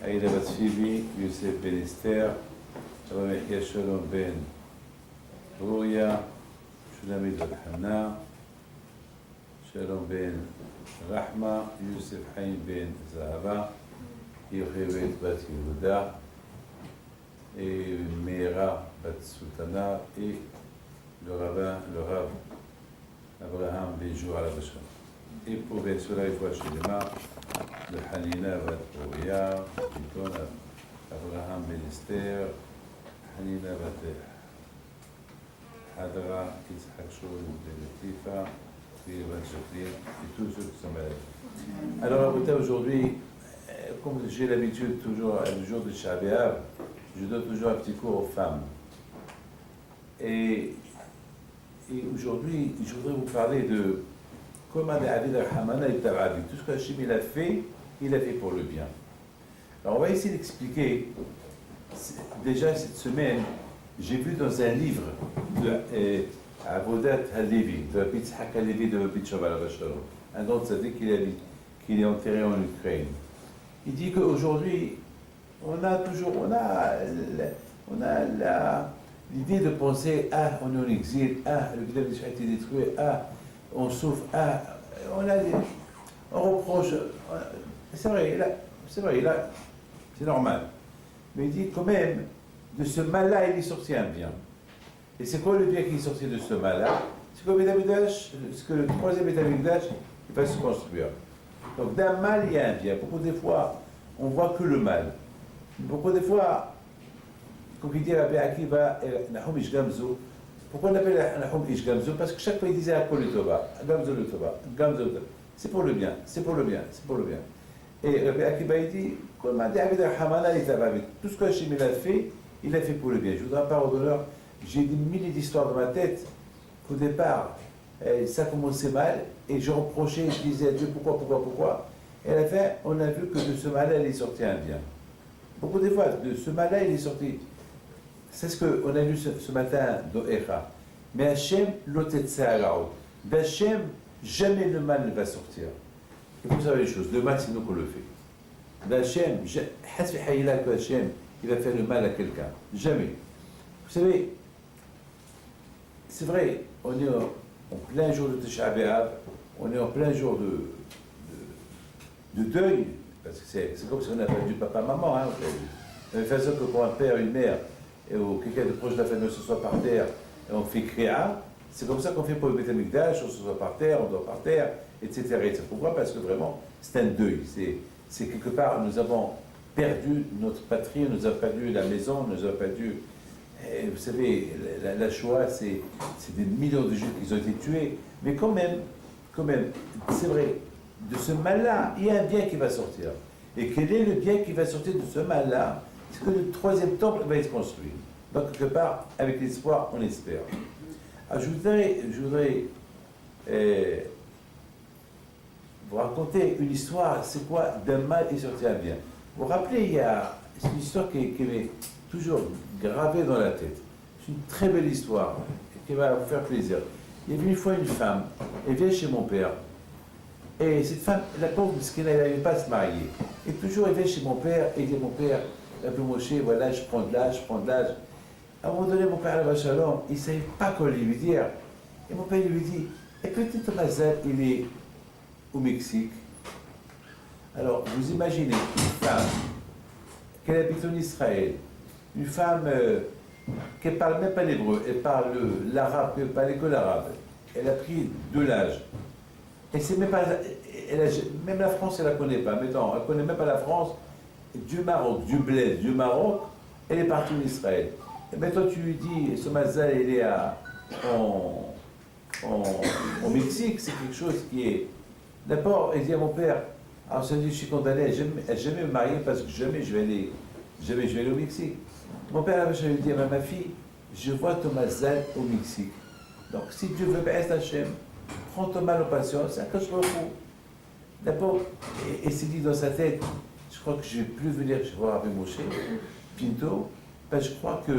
Aïda Batfibi, Youssef Ben Esther, Rabbi Yahya Shalom Ben Rouya, Shulamit Al-Hanna, Shalom Ben Rahma, Youssef Haïm Ben Zahava, Yocheved Bat Yehuda, et Meira Bat Sultana, et le Rav Abraham Ben Jour à la Bachar. Et pour bien sûr, il faut acheter les mains. Le Hanina Bat Rouya, Abraham Ben Esther, Hanina Bat Hadra, Yitzhak Shol Ben Latifa, et tous ceux qui sont malades. Alors, aujourd'hui, comme j'ai l'habitude toujours, le jour de Shah B'Av, je donne toujours un petit cours aux femmes. Et aujourd'hui, je voudrais vous parler de comment David al-Hamana et Tarabi. Tout ce que Hachem il a fait pour le bien. Alors on va essayer d'expliquer. Déjà cette semaine, j'ai vu dans un livre de Avodat Halevi, de Rabbi Yitzhak Halevi de Rabbi Shabbat Shalom, un grand tzaddik qu'il est enterré en Ukraine. Il dit qu'aujourd'hui, on a l'idée de penser, on est en exil, le village a été détruit, on souffre, on reproche. C'est vrai, c'est normal. Mais il dit quand même, de ce mal-là, il est sorti un bien. Et c'est quoi le bien qui est sorti de ce mal-là? C'est que le troisième Beth Amikdash, il va se construire. Donc d'un mal, il y a un bien. Beaucoup des fois, on voit que le mal. Beaucoup des fois, comme il dit Rabbi Akiva, Nahum Ish Gamzu, pourquoi on appelle Nahum Ish Gamzu? Parce que chaque fois il disait Akol le Tova, Gamzu le Tova, Gamzu le Tova. C'est pour le bien, c'est pour le bien, c'est pour le bien. Et Rabbi Akiva il dit, tout ce que Hachem il a fait pour le bien. Je voudrais pas d'honneur, j'ai des milliers d'histoires dans ma tête qu'au départ, ça commençait mal, et je reprochais, je disais à Dieu pourquoi. Et à la fin, on a vu que de ce mal-là, il est sorti un bien. Beaucoup de fois, de ce mal-là, il est sorti. C'est ce qu'on a lu ce matin dans Echa. Mais Hachem, l'otetsaaraou. D'Hachem, jamais le mal ne va sortir. Et vous savez les choses, le mal, c'est nous qu'on le fait. D'Hachem, Hasbi Hayla que Hachem, il va faire le mal à quelqu'un. Jamais. Vous savez, c'est vrai, on est en plein jour de Tisha B'Av, on est en plein jour de deuil, parce que c'est comme si on a perdu papa-maman. Hein, de la même façon que pour un père, une mère, ou quelqu'un de proche de la famille se soit par terre, et on fait créa, c'est comme ça qu'on fait pour le Beth Amikdash, on se soit par terre, on dort par terre, etc. Pourquoi? Parce que vraiment, c'est un deuil. C'est quelque part, nous avons perdu notre patrie, nous avons perdu la maison, nous avons perdu. Vous savez, la Shoah, c'est des millions de Juifs qui ont été tués, mais quand même, c'est vrai, de ce mal-là, il y a un bien qui va sortir. Et quel est le bien qui va sortir de ce mal-là? C'est que le troisième temple va être construit. Donc, quelque part, avec l'espoir, on espère. Alors, je voudrais vous raconter une histoire, c'est quoi d'un mal est sorti un bien. Vous vous rappelez, c'est une histoire qui m'est toujours gravée dans la tête. C'est une très belle histoire, qui va vous faire plaisir. Il y avait une fois une femme, elle vient chez mon père. Et cette femme, la pauvre, parce qu'elle n'arrivait pas à se marier. Et toujours, elle vient chez mon père, et dit, mon père, un peu Moshe, voilà, je prends de l'âge. À un moment donné, mon père, la Shalom, il ne savait pas quoi lui dire. Et mon père lui dit, et peut-être Mazal, il est au Mexique. Alors, vous imaginez une femme qui habite en Israël, une femme qui ne parle même pas l'hébreu, elle parle l'arabe, elle ne parle que l'arabe. Elle a pris de l'âge. Et c'est même pas, même la France, elle ne la connaît pas. Mais non, elle ne connaît même pas la France, du Maroc, du Bled, du Maroc, elle est partie en Israël. Et maintenant, tu lui dis, ce Mazal, il est au Mexique, c'est quelque chose qui est. D'abord, elle dit à mon père, alors ça dit, je suis condamné à jamais me marier parce que jamais je vais aller au Mexique. Mon père, je lui dis, ma fille, je vois ton Mazal au Mexique. Donc, si Dieu veut, Hachem, prends ton mal en patience, c'est un cache fou. D'abord, et s'est dit dans sa tête, je crois que je ne vais plus venir voir Rabbi Moshe Pinto, parce que je crois qu'il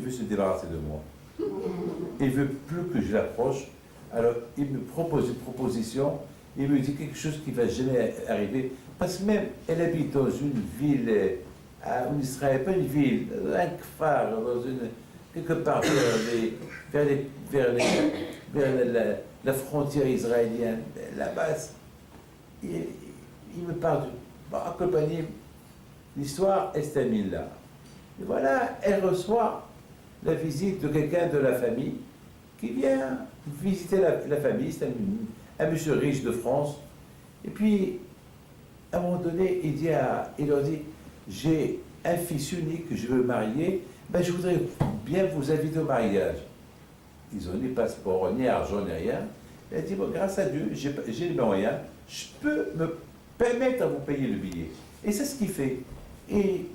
veut se débarrasser de moi. Il ne veut plus que je l'approche. Alors, il me propose une proposition. Il me dit quelque chose qui ne va jamais arriver. Parce que même, elle habite dans une ville en Israël, pas une ville, un kfar, quelque part vers la frontière israélienne, là-bas. Il me parle de accompagner l'histoire, elle se termine là. Et voilà, elle reçoit la visite de quelqu'un de la famille qui vient visiter la famille. C'est un monsieur riche de France. Et puis, à un moment donné, il leur dit, j'ai un fils unique que je veux marier, ben, je voudrais bien vous inviter au mariage. Ils n'ont ni passeport, ni argent, ni rien. Elle dit, bon, grâce à Dieu, j'ai les moyens, je peux me permettre à vous payer le billet. Et c'est ce qu'il fait. Et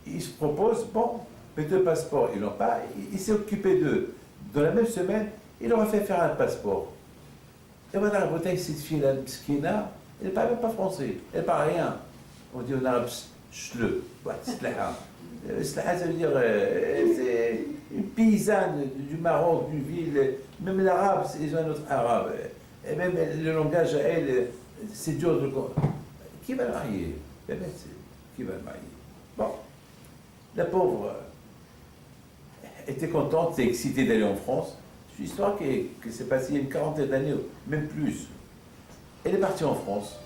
il se propose, bon, mais deux passeports, ils n'ont pas. Il s'est occupé d'eux. Dans la même semaine, il leur a fait faire un passeport. Et voilà, la bouteille, cette fille-là, Mskina, elle ne parle même pas français. Elle ne parle rien. On dit en arabe, shle. Slaha, ça veut dire, c'est une paysanne du Maroc, d'une ville. Même l'arabe, ils ont un autre arabe. Et même le langage à elle, c'est dur de. Qui va le marier? Qui va le marier? Bon, la pauvre était contente, était excitée d'aller en France. C'est une histoire qui s'est passée il y a une quarantaine d'années, même plus. Elle est partie en France.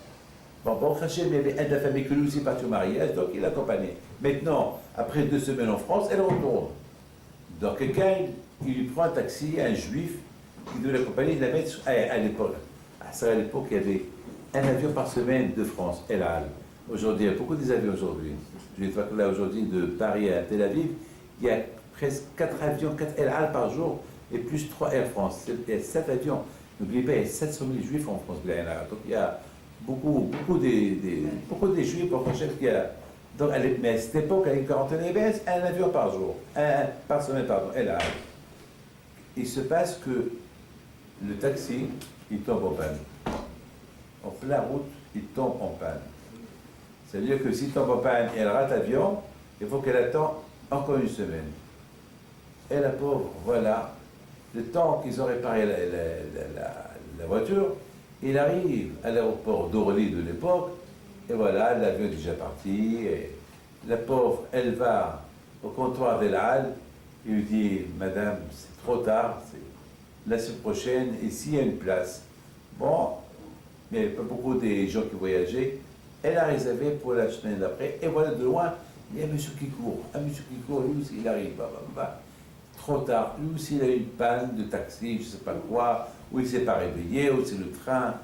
Bon, Hachem, il y avait un de la famille que lui aussi parti au mariage, donc il l'accompagnait. Maintenant, après 2 semaines en France, elle retourne. Donc quelqu'un, il lui prend un taxi, un juif, qui devait l'accompagner, il la met à l'époque. À l'époque, il y avait un avion par semaine de France, El Al. Aujourd'hui, il y a beaucoup des avions aujourd'hui. Je vais te voir que là aujourd'hui, de Paris à Tel Aviv, il y a presque 4 avions, 4 El Al par jour, et plus 3 Air France. Il y a 7 avions. N'oubliez pas, il y a 700 000 juifs en France. Donc il y a beaucoup des juifs pour chef qui a. Donc, mais à cette époque, à une quarantaine d'années, un avion par jour, par semaine, pardon, El Al. Il se passe que le taxi, il tombe en panne. En pleine route, il tombe en panne. C'est-à-dire que s'il tombe en panne et elle rate l'avion, il faut qu'elle attende encore une semaine. Et la pauvre, voilà, le temps qu'ils ont réparé la voiture, il arrive à l'aéroport d'Orly de l'époque, et voilà, l'avion est déjà parti, et la pauvre, elle va au comptoir d'El Al, il lui dit, Madame, c'est trop tard, la semaine prochaine, ici il y a une place. Bon, mais il n'y avait pas beaucoup de gens qui voyageaient. Elle a réservé pour la semaine d'après, et voilà, de loin, il y a un monsieur qui court. Un monsieur qui court, lui aussi, il arrive, trop tard. Lui aussi, il a eu une panne de taxi, je ne sais pas quoi, ou il ne s'est pas réveillé, ou c'est le train.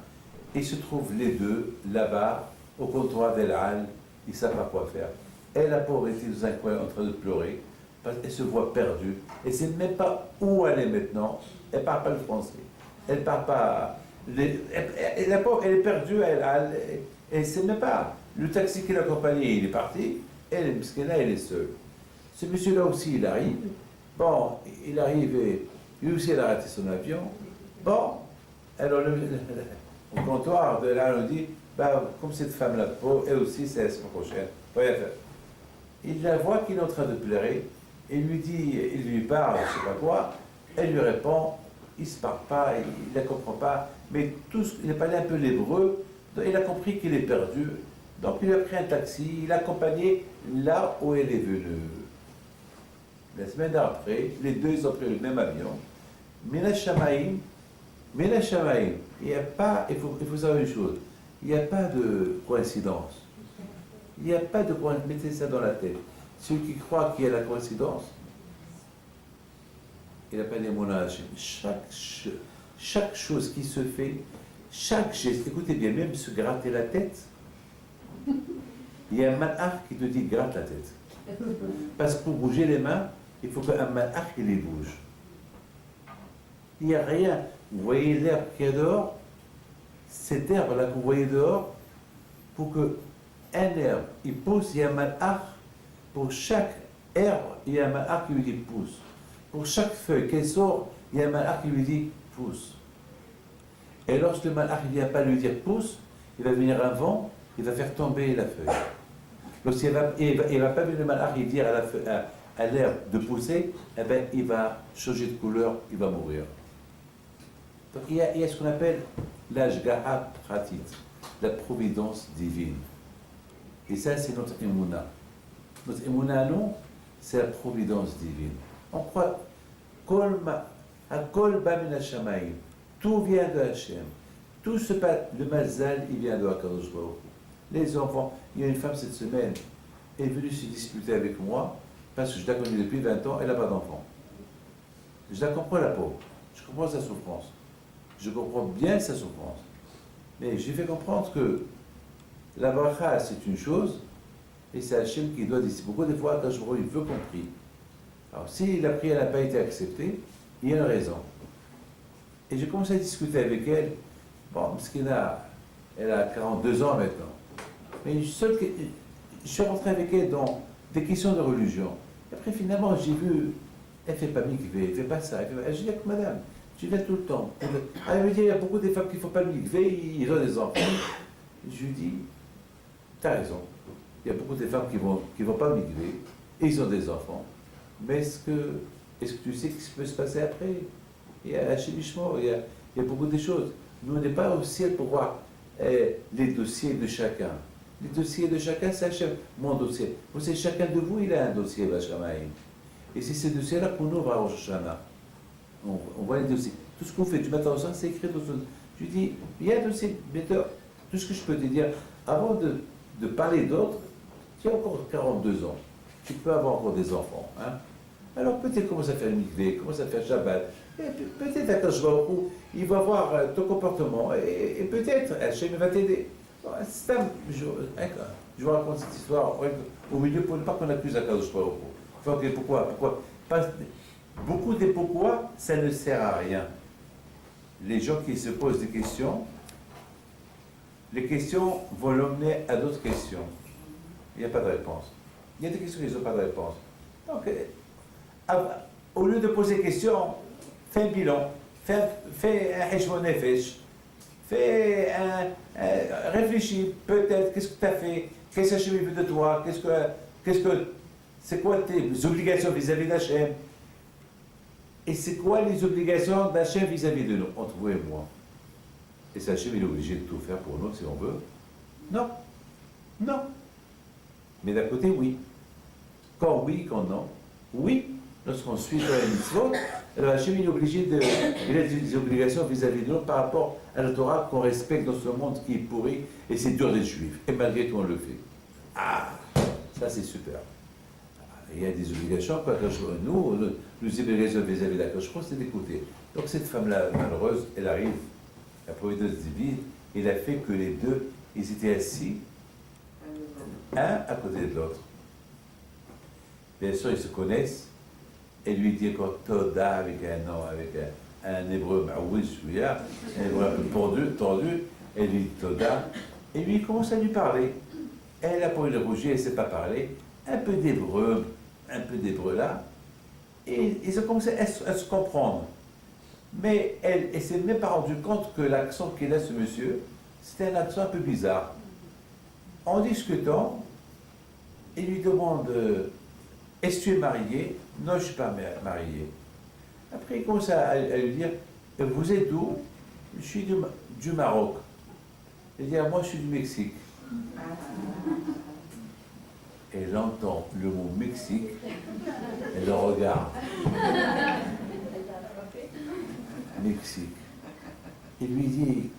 Et ils se trouvent les deux, là-bas, au comptoir d'El Al, ils ne savent pas quoi faire. Elle, la pauvre, était dans un coin en train de pleurer, parce qu'elle se voit perdue. Elle ne sait même pas où elle est maintenant. Elle ne parle pas le français. Elle ne parle pas. La pauvre, elle est perdue, elle ne sait même pas. Le taxi qui l'accompagnait, il est parti. Elle, là, elle est seule. Ce monsieur-là aussi, il arrive. Bon, il arrive et lui aussi, il a raté son avion. Bon, alors au comptoir de là, on dit, comme cette femme-là, pauvre, elle aussi, c'est la semaine prochaine. Rien faire. Il la voit qu'il est en train de pleurer. Il lui dit, il lui parle, je ne sais pas quoi. Elle lui répond, il ne se parle pas, il ne la comprend pas. Mais il a parlé un peu l'hébreu, donc il a compris qu'il est perdu. Donc il a pris un taxi, il l'a accompagné là où elle est venue. La semaine d'après, les deux ils ont pris le même avion. Mina Shamaim, il n'y a pas, il faut savoir une chose, il n'y a pas de coïncidence. Il n'y a pas de coïncidence, mettez ça dans la tête. Celui qui croit qu'il y a la coïncidence, il n'a pas les mots Hachem. Chaque chose qui se fait, chaque geste, écoutez bien, même se gratter la tête, il y a un malach qui te dit gratte la tête. Parce que pour bouger les mains, il faut qu'un malach il les bouge. Il n'y a rien. Vous voyez l'herbe qui est dehors, cette herbe-là que vous voyez dehors, pour qu'un herbe il pousse, il y a un malach. Pour chaque herbe, il y a un malach qui lui dit pousse. Pour chaque feuille qui sort, il y a un malach qui lui dit pousse. Et lorsque le malach ne vient pas lui dire pousse, il va venir un vent, il va faire tomber la feuille. Lorsqu'il ne va pas venir le malach et dire a l'air de pousser, eh ben, il va changer de couleur, il va mourir. Donc il y a ce qu'on appelle l'ashga'a pratit, la providence divine. Et ça, c'est notre émouna. Notre émouna, non, c'est la providence divine. On croit, tout vient de Hachem. Tout se passe, le mazal, il vient de Hakadosh Baruch Hu. Les enfants, il y a une femme cette semaine, elle est venue se disputer avec moi, parce que je la connais depuis 20 ans, elle n'a pas d'enfant. Je la comprends, la pauvre. Je comprends sa souffrance. Je comprends bien sa souffrance. Mais j'ai fait comprendre que la bracha, c'est une chose, et c'est Hachem qui doit décider. Beaucoup de fois, quand je vois, il veut qu'on prie. Alors, si la prière n'a pas été acceptée, il y a une raison. Et j'ai commencé à discuter avec elle. Bon, Mskina, elle a 42 ans maintenant. Mais je suis rentré avec elle dans des questions de religion. Et après, finalement, j'ai vu, elle ne fait pas mikvé, elle ne fait pas ça. Je dis, madame, je viens tout le temps. Elle me dit, il y a beaucoup de femmes qui ne font pas le mikvé, ils ont des enfants. Je lui dis, tu as raison. Il y a beaucoup de femmes qui vont pas mikvé, et ils ont des enfants. Mais est-ce que tu sais ce qui peut se passer après? Il y a Hachemishmo, il y a beaucoup de choses. Nous, on n'est pas au ciel pour voir les dossiers de chacun. Les dossiers de chacun, c'est Hachem. Mon dossier. Vous savez, chacun de vous, il a un dossier, Bachamaïm. Et c'est ces dossiers-là qu'on ouvre à Rosh Hashanah. On voit les dossiers. Tout ce qu'on fait du matin au soir, c'est écrit dans ce. Je lui dis, il y a un dossier, mais tout ce que je peux te dire, avant de parler d'autres, tu as encore 42 ans. Tu peux avoir encore des enfants. Hein? Alors peut-être commence à faire une mikvé, commence à faire Shabbat. Peut-être Akadosh Baruch Hu, il va voir ton comportement et peut-être Hachem va t'aider. Je vous raconte cette histoire au milieu pour ne pas qu'on accuse Akadosh Baruch Hu. Okay, pourquoi beaucoup de pourquoi, ça ne sert à rien. Les gens qui se posent des questions, les questions vont l'emmener à d'autres questions. Il n'y a pas de réponse. Il y a des questions qui n'ont pas de réponse. Donc, au lieu de poser des questions, fais un bilan, fais un heshbon nefesh, réfléchis, peut-être, qu'est-ce que tu as fait, qu'est-ce que Hachem veut de toi, c'est quoi tes obligations vis-à-vis d'Hachem, et c'est quoi les obligations d'Hachem vis-à-vis de nous, entre vous et moi. Et c'est Hachem, il est obligé de tout faire pour nous si on veut? Non. Non. Mais d'un côté, oui. Quand oui, quand non. Oui, lorsqu'on suit les mitzvot, alors Hachem il est obligé il a des obligations vis-à-vis de nous par rapport à la Torah qu'on respecte dans ce monde qui est pourri et c'est dur d'être juif. Et malgré tout, on le fait. Ah, ça c'est super. Il y a des obligations, quoi, nous obligations vis-à-vis de la Kadosh Baruch Hu, c'est d'écouter. Donc cette femme-là, malheureuse, elle arrive, la providence divine, il a fait que les deux, ils étaient assis, un à côté de l'autre. Bien sûr, ils se connaissent. Et lui dit encore Toda avec un nom, avec un hébreu maouis, un hébreu un peu tendu, et lui dit Toda. Et lui il commence à lui parler. Elle a pas eu de rougir, elle ne sait pas parler. Un peu d'hébreu là. Et ils ont commencé à se comprendre. Mais elle ne s'est même pas rendue compte que l'accent qu'il a, ce monsieur, c'était un accent un peu bizarre. En discutant, il lui demande est-ce que tu es marié? Non, je ne suis pas marié. Après, il commence à lui dire vous êtes d'où? Je suis du Maroc. Il dit moi, je suis du Mexique. Elle entend le mot Mexique, elle le regarde. Mexique. Il lui dit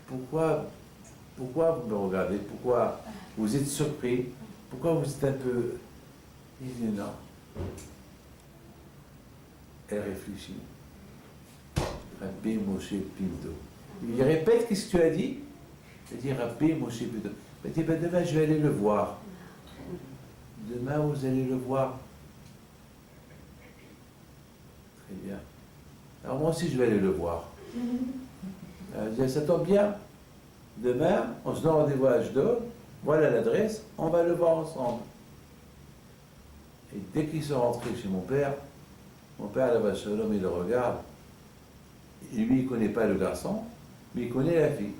pourquoi vous me regardez? Pourquoi vous êtes surpris? Pourquoi vous êtes un peu. Il dit non. Elle réfléchit. Rabbi Moshe Pinto. Il lui répète qu'est-ce que tu as dit? Il dit Rabbi Moshe Pinto. Il dit demain je vais aller le voir. Demain vous allez le voir. Très bien. Alors moi aussi je vais aller le voir. Il dit ça tombe bien. Demain on se donne rendez-vous à Ashdod. Voilà l'adresse. On va le voir ensemble. Et dès qu'ils sont rentrés chez mon père, là-bas, Shalom, il le regarde. Et lui, il ne connaît pas le garçon, mais il connaît la fille.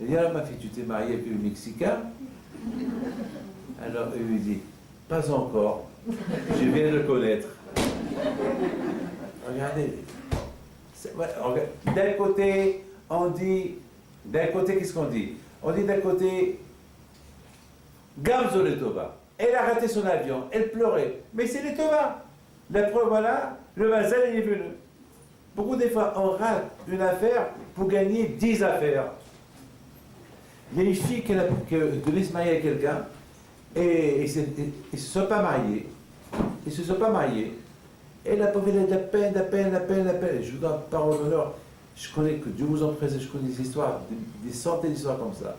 Il dit, alors ma fille, tu t'es mariée avec le Mexicain? Alors il lui dit, Pas encore. Je viens de le connaître. Regardez. D'un côté, on dit. D'un côté, qu'est-ce qu'on dit? On dit d'un côté, Gamzo le Tova. Elle a raté son avion, elle pleurait. Mais c'est le Tova. La preuve, voilà, le Mazal, il est venu. Beaucoup de fois, on rate une affaire pour gagner 10 affaires. Il y a une fille qui devait se marier avec quelqu'un et ils ne se sont pas mariés. Ils ne se sont pas mariés. Et la pauvre, elle a de la peine. Je vous donne parole d'honneur. Je connais, que Dieu vous en précède, je connais des histoires, des centaines d'histoires comme ça.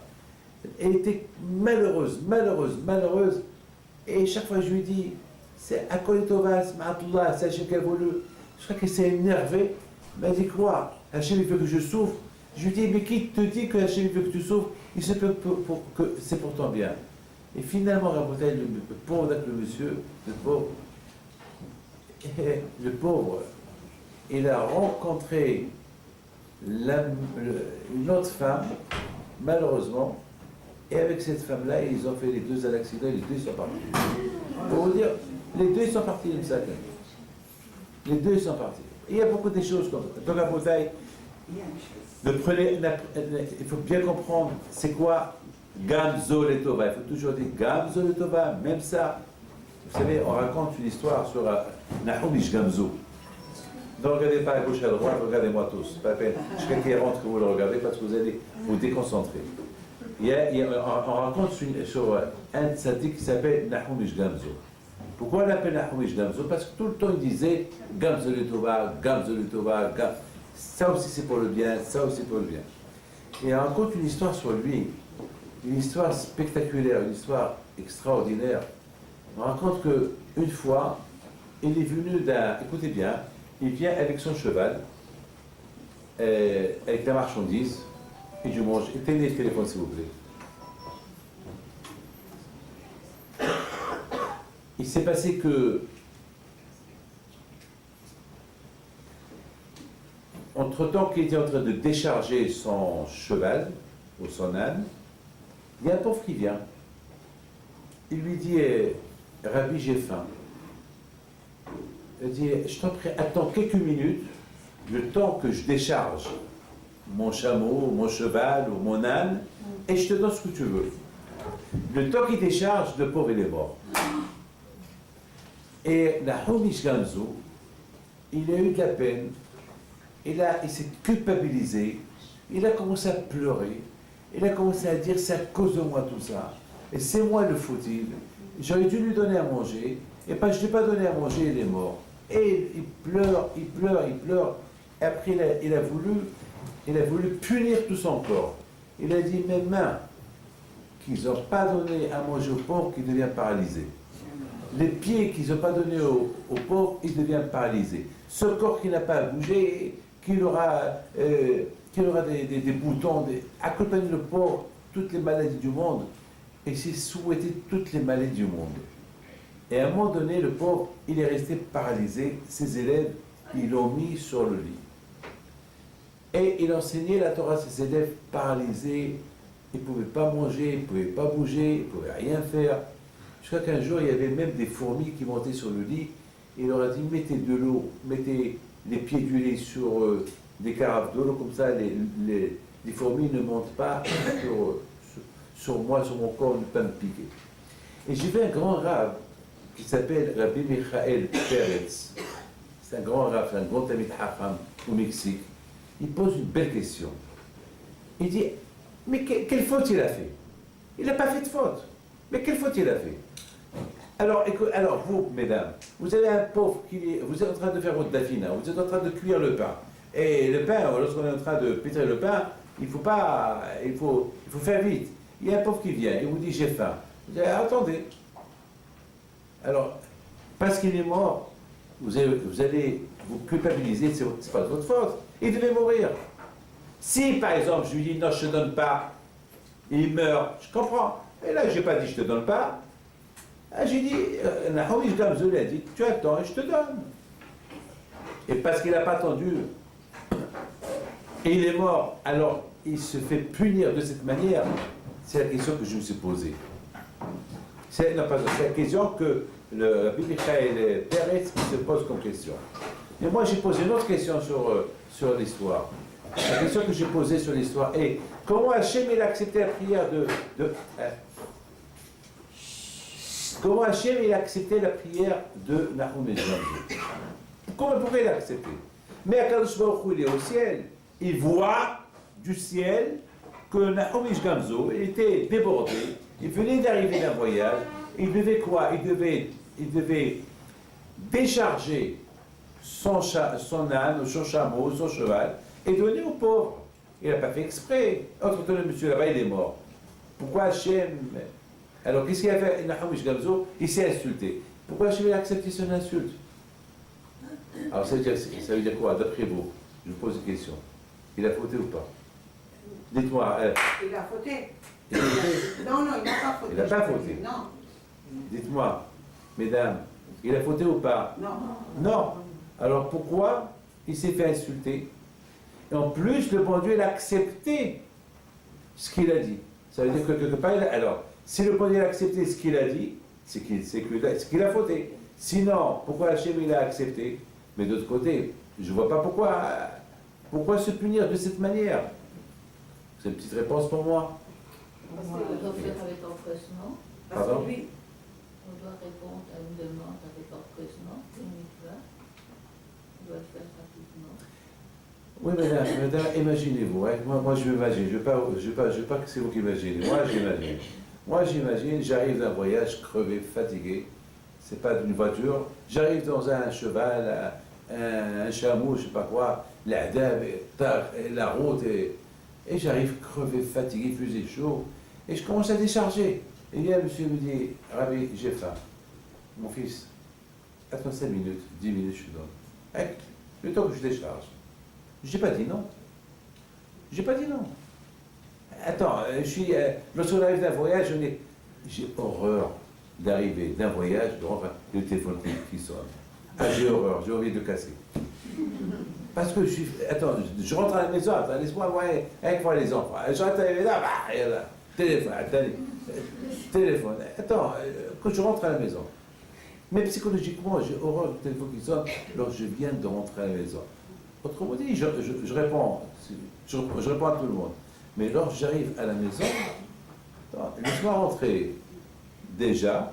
Elle était malheureuse. Et chaque fois, je lui dis, c'est à Kolitova, c'est Hachem qui a voulu. Je crois qu'elle s'est énervée. Elle m'a dit quoi? Hachem, il veut que je souffre. Je lui dis, mais qui te dit que Hachem veut que tu souffres? Il se peut que c'est pour ton bien. Et finalement, le pauvre, le monsieur, le pauvre, il a rencontré une autre femme, malheureusement, et avec cette femme-là, ils ont fait les deux à l'accident, les deux sont partis. Pour vous dire, les deux sont partis d'une sac. Les deux sont partis. Il y a beaucoup de choses comme ça. Donc, à Bouteille, il faut bien comprendre c'est quoi Gamzo le Tova. Il faut toujours dire Gamzo le Tova, même ça. Vous savez, on raconte une histoire sur Nahum Ish Gamzo. Ne regardez pas à gauche et à droite, regardez-moi tous. Pas la peine. Chacun qui rentre que vous le regardez parce que vous allez vous déconcentrer. On raconte sur un tzaddik qui s'appelle Nahum Ish Gamzo. Pourquoi on l'appelle Nahum Ish Gamzo? Parce que tout le temps il disait Gamzo le Tova, Gamzo le Tova, ça aussi c'est pour le bien, ça aussi pour le bien. Et on raconte une histoire sur lui, une histoire spectaculaire, une histoire extraordinaire. On raconte qu'une fois, il est venu écoutez bien, il vient avec son cheval, avec la marchandise, et je mange. Éteignez le téléphone s'il vous plaît. Il s'est passé que, entre-temps qu'il était en train de décharger son cheval, ou son âne, il y a un pauvre qui vient. Il lui dit, Rabbi, j'ai faim. Il dit, je t'en prie, attends quelques minutes, le temps que je décharge mon chameau, mon cheval ou mon âne, et je te donne ce que tu veux. Le temps qu'il décharge, le pauvre il est mort. Et Nahum Ish Gamzo, il a eu de la peine, il s'est culpabilisé, il a commencé à pleurer, il a commencé à dire c'est à cause de moi tout ça, et c'est moi le fautif, j'aurais dû lui donner à manger, et pas je ne lui ai pas donné à manger, il est mort. Et il pleure, et après il a voulu punir tout son corps. Il a dit mes mains qu'ils n'ont pas donné à manger au pauvre, qui devient paralysé. Les pieds qu'ils n'ont pas donnés au pauvre, ils deviennent paralysés. Ce corps qui n'a pas bougé, qu'il aura des boutons, accompagne le pauvre, toutes les maladies du monde, et s'est souhaité toutes les maladies du monde. Et à un moment donné, le pauvre, il est resté paralysé. Ses élèves, ils l'ont mis sur le lit. Et il enseignait la Torah à ses élèves paralysés. Ils ne pouvaient pas manger, ils ne pouvaient pas bouger, ils ne pouvaient rien faire. Jusqu'à qu'un jour, il y avait même des fourmis qui montaient sur le lit. Et il leur a dit, mettez de l'eau, mettez les pieds du lit sur des carafes de l'eau, comme ça les fourmis ne montent pas sur moi, sur mon corps, ne pas me piquer. Et j'ai vu un grand rave qui s'appelle Rabbi Michael Peretz. C'est un grand rave, c'est un grand Tamid Hacham au Mexique. Il pose une belle question. Il dit, mais quelle faute il a fait? Il n'a pas fait de faute. Mais quelle faute il a fait? Alors vous, mesdames, vous avez un pauvre vous êtes en train de faire votre dafina, vous êtes en train de cuire le pain. Et le pain, lorsqu'on est en train de pétrir le pain, il faut faire vite. Il y a un pauvre qui vient, il vous dit j'ai faim. Vous dites attendez. Alors, parce qu'il est mort, vous allez vous culpabiliser, c'est pas de votre faute. Il devait mourir. Si par exemple je lui dis non, je ne te donne pas, il meurt, je comprends. Et là, je n'ai pas dit je ne te donne pas. J'ai dit, Nahum Ish Gamzo a dit, tu attends et je te donne. Et parce qu'il n'a pas attendu, et il est mort, alors il se fait punir de cette manière. C'est la question que je me suis posée. C'est la question que le Rabbi Michael Peretz se pose comme question. Et moi, j'ai posé une autre question sur l'histoire. La question que j'ai posée sur l'histoire est comment Hachem il a accepté la prière comment Hachem il a accepté la prière de Nahum et Gamzo? Comment pourrait il l'accepter? Mais Akadosh Baruch Hu, il est au ciel. Il voit du ciel que Nahum et Gamzo était débordé. Il venait d'arriver d'un voyage. Il devait quoi? Il devait décharger son âne, son chameau, son cheval, et donner aux pauvres. Il n'a pas fait exprès. Entre-temps, le monsieur là-bas, il est mort. Pourquoi Hachem? Alors, qu'est-ce qu'il a fait? Nahum et Gamzo, il s'est insulté. Pourquoi Hachem a accepté son insulte? Alors, ça veut dire quoi, d'après vous? Je vous pose une question. Il a fauté ou pas? Dites-moi. Il a fauté. Il a fauté? Non, il n'a pas fauté. Il n'a pas fauté. Non. Dites-moi, mesdames, il a fauté ou pas? Non. Non. Alors pourquoi il s'est fait insulter? Et en plus, le bon Dieu, il a accepté ce qu'il a dit. Ça veut dire que quelque part, alors, si le bon Dieu a accepté ce qu'il a dit, c'est qu'il a fauté. Sinon, pourquoi Hachem il a accepté? Mais d'autre côté, je ne vois pas pourquoi se punir de cette manière. C'est une petite réponse pour moi. On doit faire avec empressement. Pardon? Oui. On doit répondre à une demande avec empressement, une mitzvah. On doit le faire rapidement. Oui, madame, imaginez-vous. Hein, moi, je m'imagine. Je ne veux pas que c'est vous qui imaginez. Moi, j'imagine, j'arrive d'un voyage crevé, fatigué. C'est pas d'une voiture. J'arrive dans un cheval, un chameau, je ne sais pas quoi, la route, et j'arrive crevé, fatigué, il faisait chaud, et je commence à décharger. Et bien, monsieur me dit, Rabbi, j'ai faim. Mon fils, attends 5 minutes, 10 minutes, je te donne. Avec le temps que je décharge. J'ai pas dit non. J'ai pas dit non. Attends, lorsqu'on arrive d'un voyage, j'ai horreur d'arriver d'un voyage, de rentrer, le téléphone qui sonne. Ah, j'ai horreur, j'ai envie de casser. Parce que je rentre à la maison, attends, laisse-moi voir avec moi les enfants. Je rentre à la maison, téléphone, téléphone. Attends, quand je rentre à la maison. Mais psychologiquement, j'ai horreur du téléphone qui sonne lorsque je viens de rentrer à la maison. Autrement dit, je réponds, je réponds à tout le monde. Mais lorsque j'arrive à la maison, laisse-moi rentrer déjà,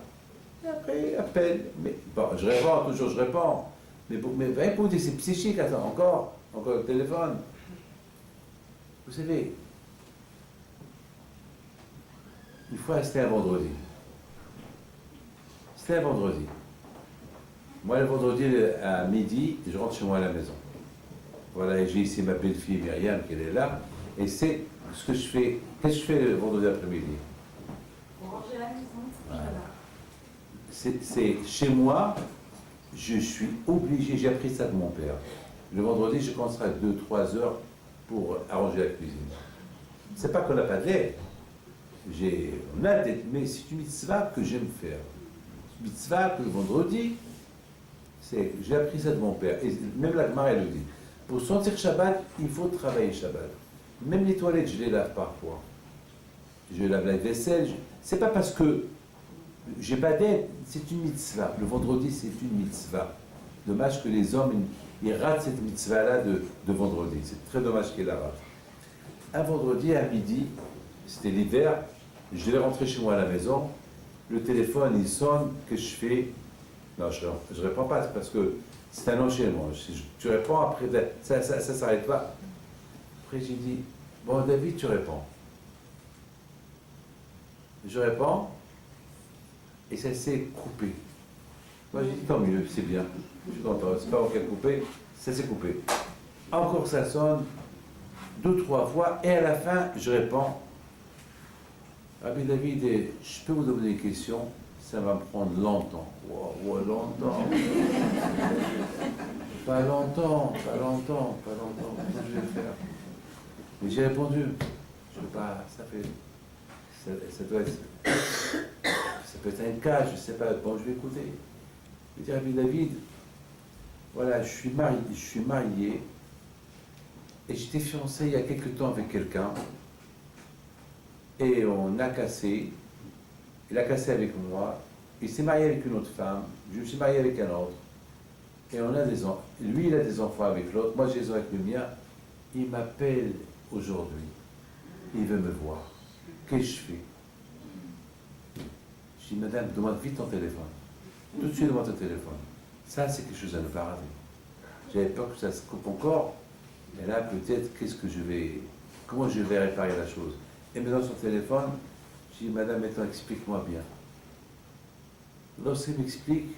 et après, appelle. Mais bon, je réponds. Mais écoutez, c'est psychique, attends, encore le téléphone. Vous savez, il faut rester un vendredi. C'était un vendredi. Moi, le vendredi à midi, je rentre chez moi à la maison. Voilà, et j'ai ici ma belle-fille Myriam qui est là. Et c'est ce que je fais. Qu'est-ce que je fais le vendredi après-midi? Pour ranger la maison. Voilà. C'est chez moi, je suis obligé, j'ai appris ça de mon père. Le vendredi, je commencerai à 2-3 heures pour arranger la cuisine. C'est pas qu'on n'a pas de lait. On a des, mais c'est une mitzvah que j'aime faire. Une mitzvah que le vendredi, j'ai appris ça de mon père. Et même la Gemara, elle le dit. Pour sentir Shabbat, il faut travailler Shabbat. Même les toilettes, je les lave parfois. Je lave la vaisselle. C'est pas parce que j'ai pas d'aide, c'est une mitzvah. Le vendredi, c'est une mitzvah. Dommage que les hommes, ils ratent cette mitzvah-là de vendredi. C'est très dommage qu'ils la ratent. Un vendredi à midi, c'était l'hiver, je vais rentrer chez moi à la maison, le téléphone, il sonne, que je fais? Non, je ne réponds pas, parce que c'est un enchaînement. Tu réponds, après, ça ne s'arrête pas. Après, j'ai dit, bon, David, tu réponds. Je réponds, et ça s'est coupé. Moi, j'ai dit, tant mieux, c'est bien. Je suis content, c'est pas moi qui ai coupé, ça s'est coupé. Encore ça sonne, 2-3 fois, et à la fin, je réponds, Rabbi David, je peux vous donner une question, ça va me prendre longtemps. Wow, longtemps. Pas longtemps. Comment je vais faire? Mais j'ai répondu, je ne sais pas, ça doit être, ça peut être un cas, je ne sais pas, bon, je vais écouter. Je dis, Rabbi David, voilà, je suis marié, et j'étais fiancé il y a quelque temps avec quelqu'un, et on a cassé, il a cassé avec moi, il s'est marié avec une autre femme, je me suis marié avec un autre, et on a des enfants. Lui, il a des enfants avec l'autre, moi j'ai des enfants avec le mien. Il m'appelle aujourd'hui, il veut me voir. Qu'est-ce que je fais? Je dis, madame, demande vite ton téléphone. Tout de suite, demande ton téléphone. Ça, c'est quelque chose à ne pas rater. J'avais peur que ça se coupe encore. Et là, peut-être, comment je vais réparer la chose? Et maintenant, son téléphone, je dis, madame, maintenant, explique-moi bien. Lorsqu'il m'explique,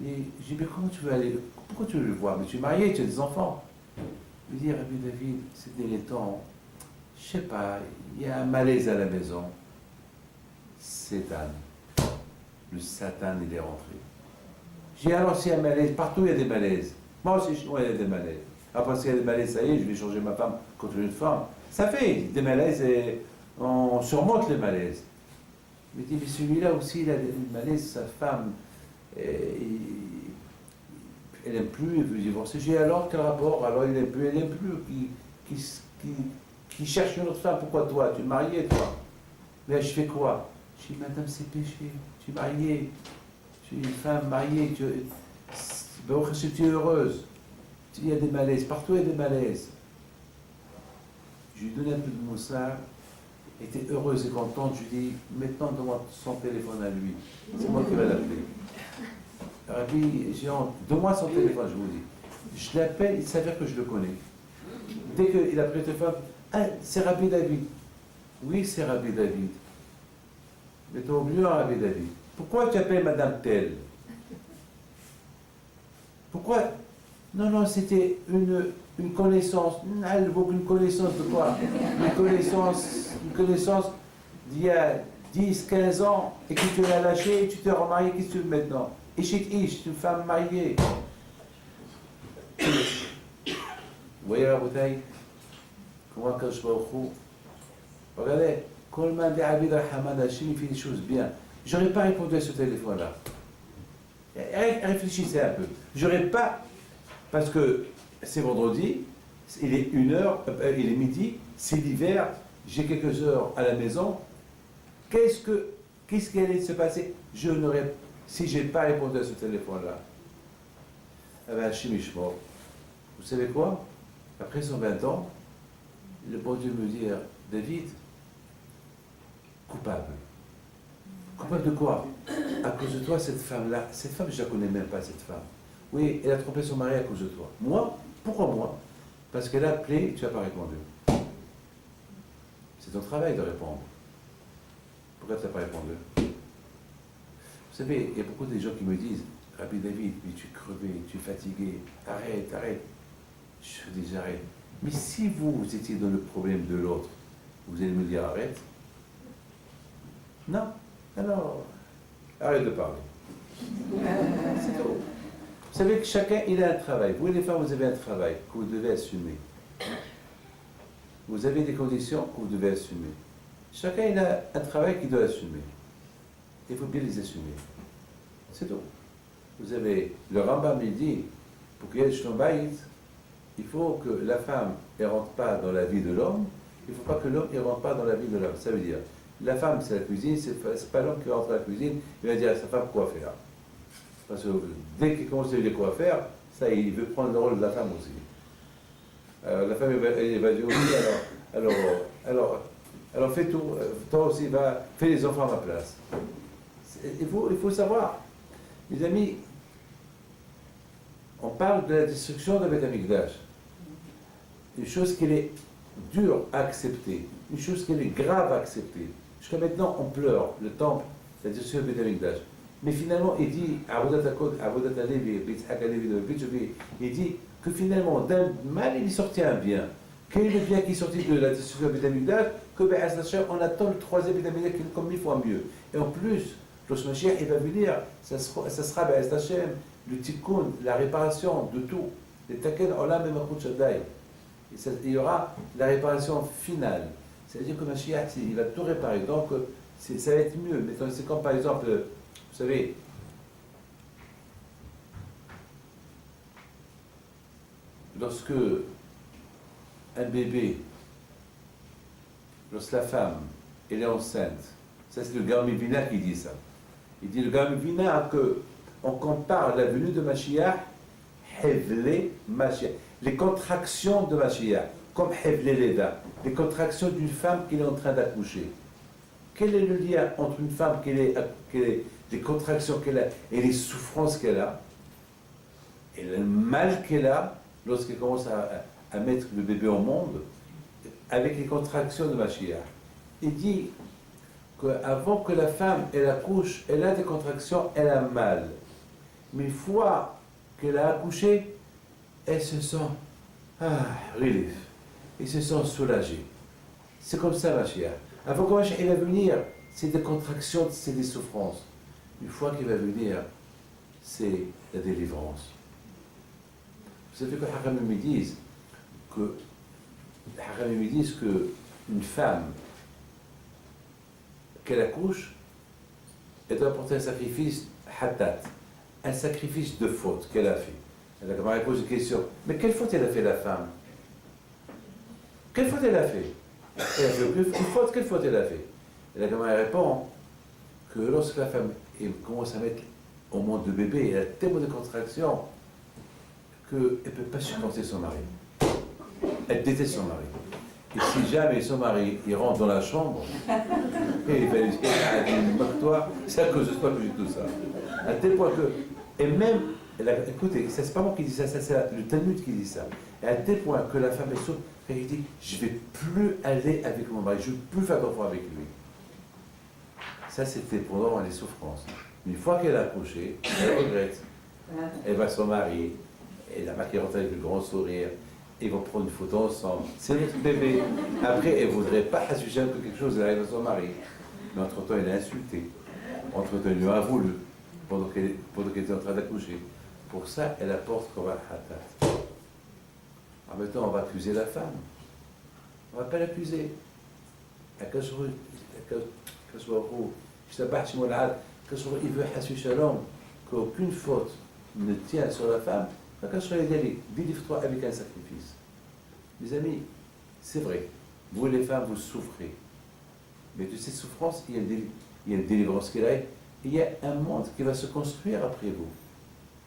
je dis, mais comment tu veux aller? Pourquoi tu veux le voir? Mais tu es marié, tu as des enfants. Il me dit, Rabbi David, ces derniers temps, je sais pas, il y a un malaise à la maison. Satan. Le Satan, il est rentré. J'ai alors s'il y a un malaise, partout il y a des malaises. Moi aussi, chez moi, il y a des malaises. Après, s'il y a des malaises, ça y est, je vais changer ma femme contre une femme. Ça fait des malaises et on surmonte les malaises. Il me dit, mais celui-là aussi, il a des malaises, sa femme, elle n'aime plus, il veut divorcer. J'ai alors quel rapport? Alors il n'aime plus, elle n'aime plus, qui cherche une autre femme. Pourquoi toi? Tu es marié, toi? Mais je fais quoi? Je dis, madame, c'est péché. Tu es mariée. Tu es une femme mariée. Tu es heureuse. Il y a des malaises. Partout, il y a des malaises. Je lui donne un peu de moussard. Elle était heureuse et contente. Je lui dis, maintenant, donne-moi son téléphone à lui. C'est moi qui vais l'appeler. Rabbi, j'ai honte. Donne-moi son téléphone, je vous dis. Je l'appelle, il s'avère que je le connais. Dès qu'il a pris le téléphone, ah, c'est Rabbi David. Oui, c'est Rabbi David. Mais tu as oublié Rabbi David. Pourquoi tu appelles Madame Telle? Pourquoi? Non, c'était une connaissance. Elle vaut une connaissance de quoi? Une connaissance d'il y a 10, 15 ans, et que tu l'as lâchée, et tu t'es remarié, qu'est-ce que tu veux maintenant? Ish, une femme mariée. Vous voyez la bouteille? Comment que je me regardez, Coleman dit Abid Rahman Hachim, il fait des choses bien. J'aurais pas répondu à ce téléphone-là. Réfléchissez un peu. J'aurais pas, parce que c'est vendredi, il est 1h, il est midi, c'est l'hiver, j'ai quelques heures à la maison. Qu'est-ce qui allait se passer? Je n'aurais, si j'ai pas répondu à ce téléphone-là, eh bien, Hachim Ishmael, vous savez quoi? Après 120 ans, le bon Dieu me dit, David, coupable. Coupable de quoi? À cause de toi, cette femme, je ne la connais même pas, cette femme. Oui, elle a trompé son mari à cause de toi. Moi? Pourquoi moi? Parce qu'elle a appelé, tu n'as pas répondu. C'est ton travail de répondre. Pourquoi tu n'as pas répondu? Vous savez, il y a beaucoup de gens qui me disent, Rabbi David, mais tu es crevé, tu es fatigué, arrête. Je dis, j'arrête. Mais si vous étiez dans le problème de l'autre, vous allez me dire, arrête? Non. Alors, arrête de parler. C'est tout. Vous savez que chacun, il a un travail. Vous, les femmes, vous avez un travail que vous devez assumer. Vous avez des conditions que vous devez assumer. Chacun, il a un travail qu'il doit assumer. Il faut bien les assumer. C'est tout. Vous avez, le Rambam, il dit, pour qu'il y ait le Shlom Bayit, il faut que la femme ne rentre pas dans la vie de l'homme, il ne faut pas que l'homme ne rentre pas dans la vie de l'homme. Ça veut dire, la femme, c'est la cuisine, c'est pas l'homme qui rentre dans la cuisine, il va dire à sa femme quoi faire. Parce que dès qu'il commence à lui dire quoi faire, ça, il veut prendre le rôle de la femme aussi. La femme, elle va dire aussi, alors fais tout, toi aussi, fais les enfants à ma place. Il faut savoir, mes amis, on parle de la destruction de Beth Amikdash. Une chose qui est dure à accepter, une chose qui est grave à accepter. Jusqu'à maintenant, on pleure le temple, la destruction de Beth Amikdash. Mais finalement, il dit, Avodat Alevi, Yitzhak Alevi, il dit que finalement, d'un mal, il est sorti un bien. Quel est le bien qui est sorti de la destruction de Beth Amikdash? Que on attend le troisième Beth Amikdash qui est comme 1000 fois mieux. Et en plus, lorsque Mashiach il va venir, ça sera Be'ez Hashem, le tikkun, la réparation de tout. Les taken olam et makut shaddai. Il y aura la réparation finale. C'est-à-dire que Mashiach, il va tout réparer. Donc, ça va être mieux. Mais c'est comme par exemple, vous savez, lorsque un bébé, lorsque la femme, elle est enceinte, Ça, c'est le Gaon Vina qui dit ça. Il dit le Gaon Vina qu'on compare la venue de Mashiach, Hevle Mashiach, les contractions de Mashiach, comme Hevle Leda, les contractions d'une femme qui est en train d'accoucher. Quel est le lien entre une femme les contractions qu'elle a et les souffrances qu'elle a, et le mal qu'elle a lorsqu'elle commence à mettre le bébé au monde, avec les contractions de Mashiach? Il dit qu'avant que la femme elle accouche, elle a des contractions, elle a mal. Mais une fois qu'elle a accouché, elle se sent relief, elle se sent soulagée. C'est comme ça Mashiach. Avant que Mashiach va venir, c'est des contractions, c'est des souffrances. Une fois qu'il va venir, c'est la délivrance. Vous savez que les Hakamim me disent qu'une femme, qu'elle accouche, elle doit apporter un sacrifice hatat, un sacrifice de faute qu'elle a fait. Elle a posé une question, mais quelle faute elle a fait la femme? Quelle faute elle a fait? Elle a fait une faute, quelle faute elle a fait? Et la camarade répond que lorsque la femme commence à mettre au monde de bébé, elle a tellement de contractions qu'elle ne peut pas supporter son mari. Elle déteste son mari. Et si jamais son mari il rentre dans la chambre, et il va lui dire moque-toi, c'est à cause de toi que j'ai tout ça. À tel point que, et même, écoutez, c'est pas moi qui dis ça, c'est le Talmud qui dit ça. Et à tel point que la femme est sourde, elle dit je ne vais plus aller avec mon mari, je ne veux plus faire d'enfant avec lui. Ça, c'était pendant les souffrances. Une fois qu'elle a accouché, elle regrette. Elle va se marier, et la mère qui rentre avec le grand sourire, ils vont prendre une photo ensemble. C'est notre bébé. Après, elle ne voudrait pas assurer que quelque chose arrive à son mari. Mais entre-temps, elle l'a insulté. Entre-temps, elle lui a voulu, pendant qu'elle était en train d'accoucher. Pour ça, elle apporte comme un hatat. Alors maintenant, on va accuser la femme. On ne va pas l'accuser. Il veut hassu shalom, qu'aucune faute ne tient sur la femme. Délivre-toi avec un sacrifice. Mes amis, c'est vrai, vous les femmes, vous souffrez. Mais de cette souffrance, il y a une délivrance qui arrive. Il y a un monde qui va se construire après vous.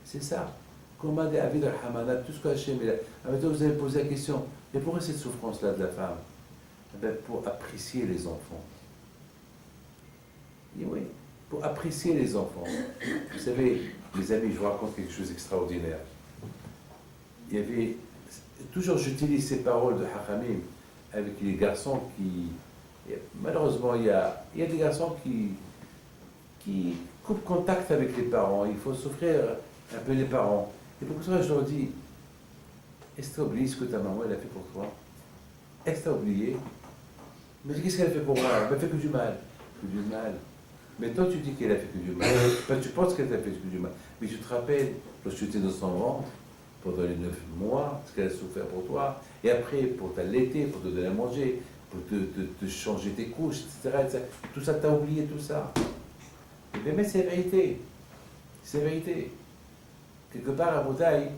C'est ça. Comme a dit Avid al-Hamana, tout ce qu'Hachem est là. Maintenant, vous avez posé la question, mais pourquoi cette souffrance-là de la femme? Pour apprécier les enfants. Et oui, pour apprécier les enfants. Vous savez, mes amis, je vous raconte quelque chose d'extraordinaire. Il y avait, toujours j'utilise ces paroles de Hachamim avec les garçons qui, malheureusement il y a des garçons qui coupent contact avec les parents, il faut souffrir un peu les parents. Et pour ça je leur dis, est-ce que tu as oublié ce que ta maman elle a fait pour toi? Est-ce que tu as oublié? Mais qu'est-ce qu'elle a fait pour moi? Elle m'a fait que du mal. Que du mal. Mais toi tu dis qu'elle a fait que du mal. Tu penses qu'elle t'a fait que du mal. Mais tu te rappelles, lorsque tu étais dans son ventre, pendant les 9 mois, ce qu'elle a souffert pour toi, et après pour t'allaiter, pour te donner à manger, pour te changer tes couches, etc. Tout ça, t'as oublié tout ça. Mais c'est la vérité. C'est la vérité. Quelque part, à Boudaï,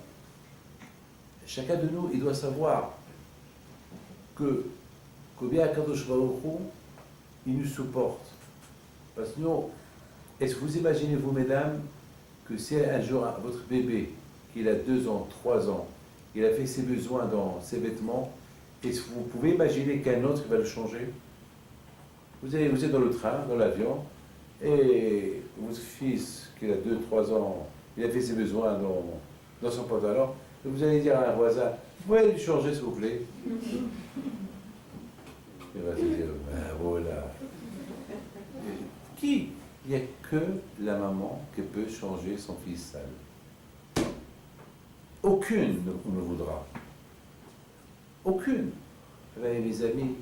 chacun de nous, il doit savoir que bien Kadosh Baruch Hu, il nous supporte. Parce que nous, est-ce que vous imaginez, vous, mesdames, que si un jour votre bébé, il a 2 ans, 3 ans, il a fait ses besoins dans ses vêtements, est-ce que vous pouvez imaginer qu'un autre va le changer? Vous êtes dans le train, dans l'avion, et votre fils, qui a 2-3 ans, il a fait ses besoins dans son pantalon, et vous allez dire à un voisin, vous pouvez lui changer s'il vous plaît? Il va se dire, ben voilà. Qui? Il n'y a que la maman qui peut changer son fils sale. Aucune ne voudra. Aucune. Mais mes amis,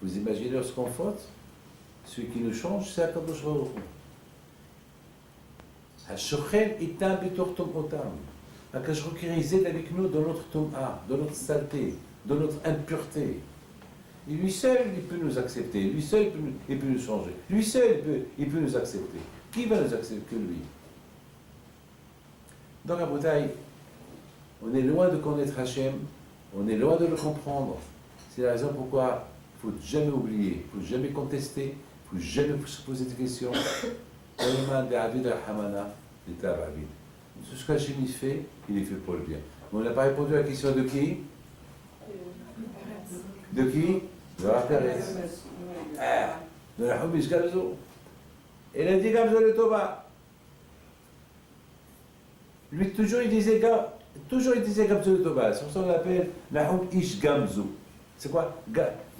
vous imaginez lorsqu'on faute, celui qui nous change, c'est Akadosh Baruch Hu. Hashochem itam bitor tomotam. Akadosh Baruch Hu réside avec nous dans notre tom'a, dans notre saleté, dans notre impureté. Et lui seul, il peut nous accepter. Lui seul, il peut nous changer. Lui seul, il peut nous accepter. Qui va nous accepter que lui? Donc, à Boutaï, on est loin de connaître Hachem, on est loin de le comprendre. C'est la raison pourquoi il ne faut jamais oublier, il ne faut jamais contester, il ne faut jamais se poser de questions. Tout ce qu'Hachem fait, il est fait pour le bien. Mais on n'a pas répondu à la question de qui? De qui? De la Pérez. De la Houmish Gamzo. Il a dit Gamzo le Toba. Lui, toujours il disait Gamzo le Toba. C'est pour ça qu'on l'appelle la Houmish Gamzo. C'est quoi?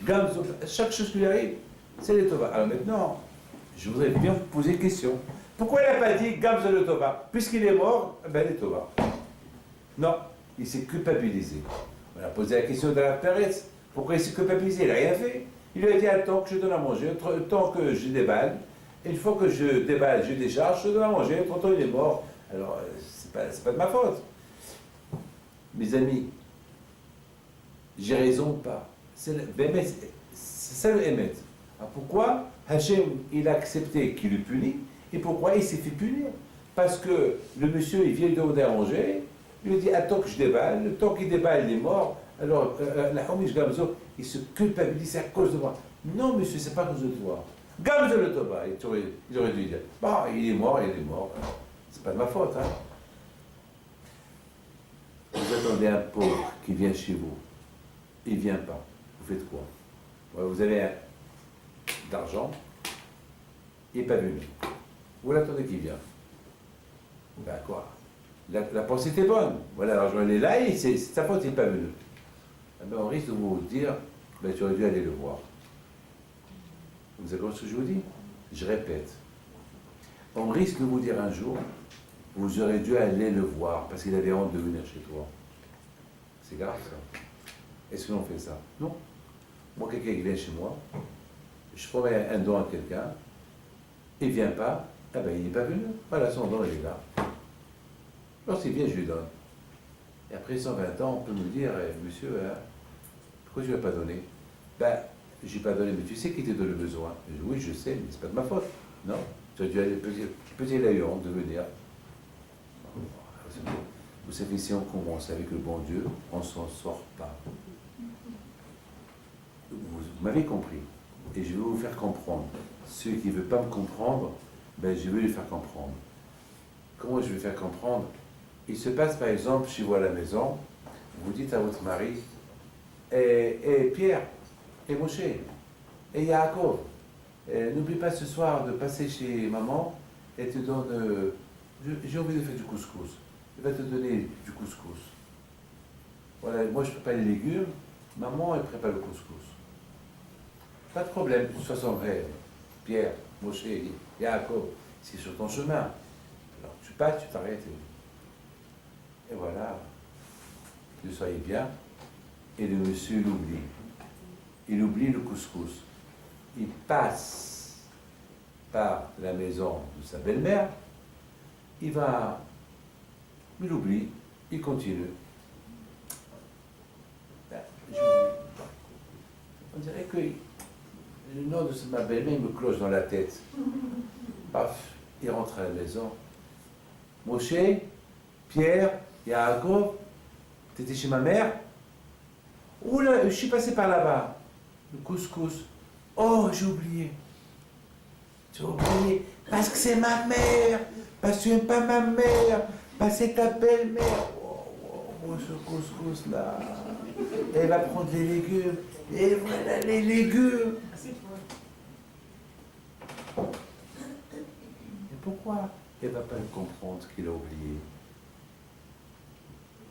Gamzo. Chaque chose qui lui arrive, c'est le Toba. Alors maintenant, je voudrais bien vous poser une question. Pourquoi il n'a pas dit Gamzo le Toba? Puisqu'il est mort, ben il est Toba. Non, il s'est culpabilisé. On a posé la question de la Pérez. Pourquoi il s'est culpabilisé? Il n'a rien fait. Il lui a dit attends que je donne à manger, tant que je déballe. Et une fois que je déballe, je décharge, je donne à manger. Tonton il est mort. Alors, c'est pas de ma faute. Mes amis, j'ai raison ou pas? C'est ça le émet. Alors pourquoi Hachem, il a accepté qu'il le punit? Et pourquoi il s'est fait punir? Parce que le monsieur, il vient lui demander à manger, il lui dit attends que je déballe, le temps qu'il déballe, il est mort. Alors, la Houmish Gamzo, il se culpabilise à cause de moi. Non, monsieur, c'est pas à cause de toi. Gamzo le Toba, il aurait dû dire bah, il est mort. C'est pas de ma faute. Hein. Vous attendez un pauvre qui vient chez vous, il ne vient pas. Vous faites quoi? Vous avez d'argent, il n'est pas venu. Vous l'attendez qu'il vienne. Ben quoi? La pensée était bonne. Voilà, l'argent il est là et c'est sa faute, il n'est pas venu. Ben, on risque de vous dire, ben, tu aurais dû aller le voir. Vous avez compris ce que je vous dis? Je répète. On risque de vous dire un jour, vous aurez dû aller le voir parce qu'il avait honte de venir chez toi. C'est grave ça. Est-ce que l'on fait ça? Non. Moi, quelqu'un qui vient chez moi, je promets un don à quelqu'un, il ne vient pas, ah ben il n'est pas venu. Voilà, son don il est là. Lorsqu'il vient, je lui donne. Et après 120 ans, on peut me dire, monsieur, pourquoi tu ne l'as pas donné? Ben, je n'ai pas donné, mais tu sais qui t'est donné le besoin. Je dis, oui, je sais, mais ce n'est pas de ma faute. Non, tu as dû aller, peut-être il a eu honte de venir. Vous savez, si on commence avec le bon Dieu, on ne s'en sort pas. Vous m'avez compris. Et je vais vous faire comprendre. Ceux qui ne veulent pas me comprendre, ben, je vais les faire comprendre. Comment je vais faire comprendre? Il se passe par exemple chez vous à la maison, vous dites à votre mari, et Pierre, et Moshe, et Yaakov, n'oublie pas ce soir de passer chez maman et te donne, j'ai envie de faire du couscous. Il va te donner du couscous. Voilà, moi je prépare les légumes, maman elle prépare le couscous. Pas de problème, de toute façon, Pierre, Moshe, Yaakov, c'est sur ton chemin. Alors tu passes, tu t'arrêtes. Et voilà, vous soyez bien. Et le monsieur l'oublie. Il oublie le couscous. Il passe par la maison de sa belle-mère. Il oublie, il continue. On dirait que le nom de ma belle-mère me cloche dans la tête. Paf, il rentre à la maison. Moshe, Pierre, Yaakov, t'étais chez ma mère? Oula, je suis passé par là-bas. Le couscous. Oh, j'ai oublié. J'ai oublié. Parce que c'est ma mère. Parce que tu n'aimes pas ma mère. Parce que c'est ta belle-mère. Oh, ce couscous-là. Elle va prendre les légumes. Et voilà les légumes. Et pourquoi elle ne va pas le comprendre qu'il a oublié?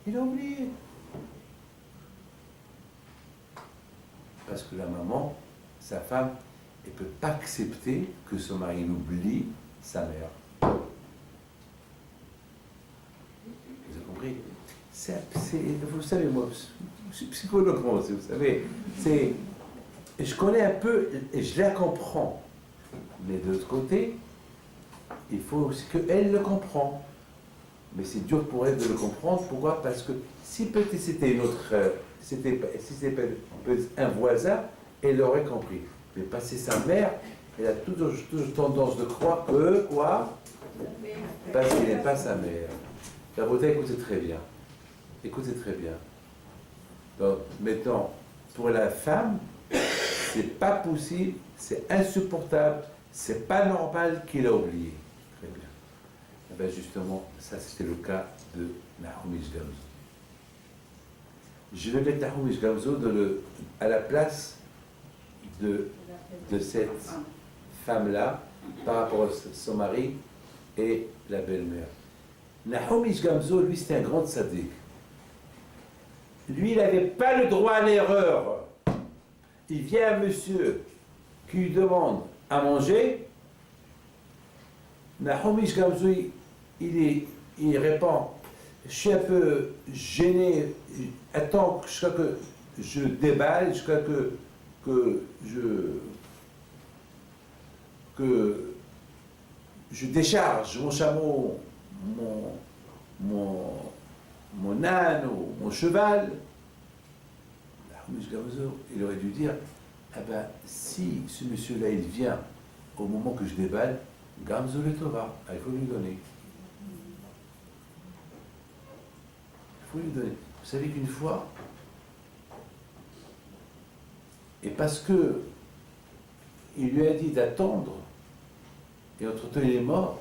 Il a oublié. Parce que la maman, sa femme, elle ne peut pas accepter que son mari oublie sa mère. Vous avez compris? Vous savez, moi, je suis psychologue, moi aussi, vous savez. Je connais un peu, et je la comprends. Mais de l'autre côté, il faut aussi qu'elle le comprend. Mais c'est dur pour elle de le comprendre. Pourquoi? Parce que si peut-être c'était une autre... si c'était un voisin, elle aurait compris. Mais parce que c'est sa mère, elle a toujours tendance de croire que, quoi? Parce qu'elle n'est pas sa mère. La beauté, écoutez très bien. Écoutez très bien. Donc, maintenant, pour la femme, c'est pas possible, c'est insupportable, c'est pas normal qu'il a oublié. Très bien. Et bien justement, ça c'était le cas de Nahum Ish Gamzo. Je vais mettre Nahum Ish Gamzo à la place de cette femme-là par rapport à son mari et la belle-mère. Nahum Ish Gamzo, lui, c'était un grand tzaddik. Lui, il n'avait pas le droit à l'erreur. Il vient un monsieur qui lui demande à manger. Nahum Ish Gamzo, il répond, je suis un peu gêné, attends jusqu'à que je déballe, jusqu'à que je décharge mon chameau, mon âne ou mon cheval. Nahum Ish Gamzo, il aurait dû dire, ah ben, si ce monsieur-là, il vient au moment que je déballe, Gamzo le Tova, il faut lui donner. Il faut lui donner. Vous savez qu'une fois, et parce que il lui a dit d'attendre, et entre-temps il est mort,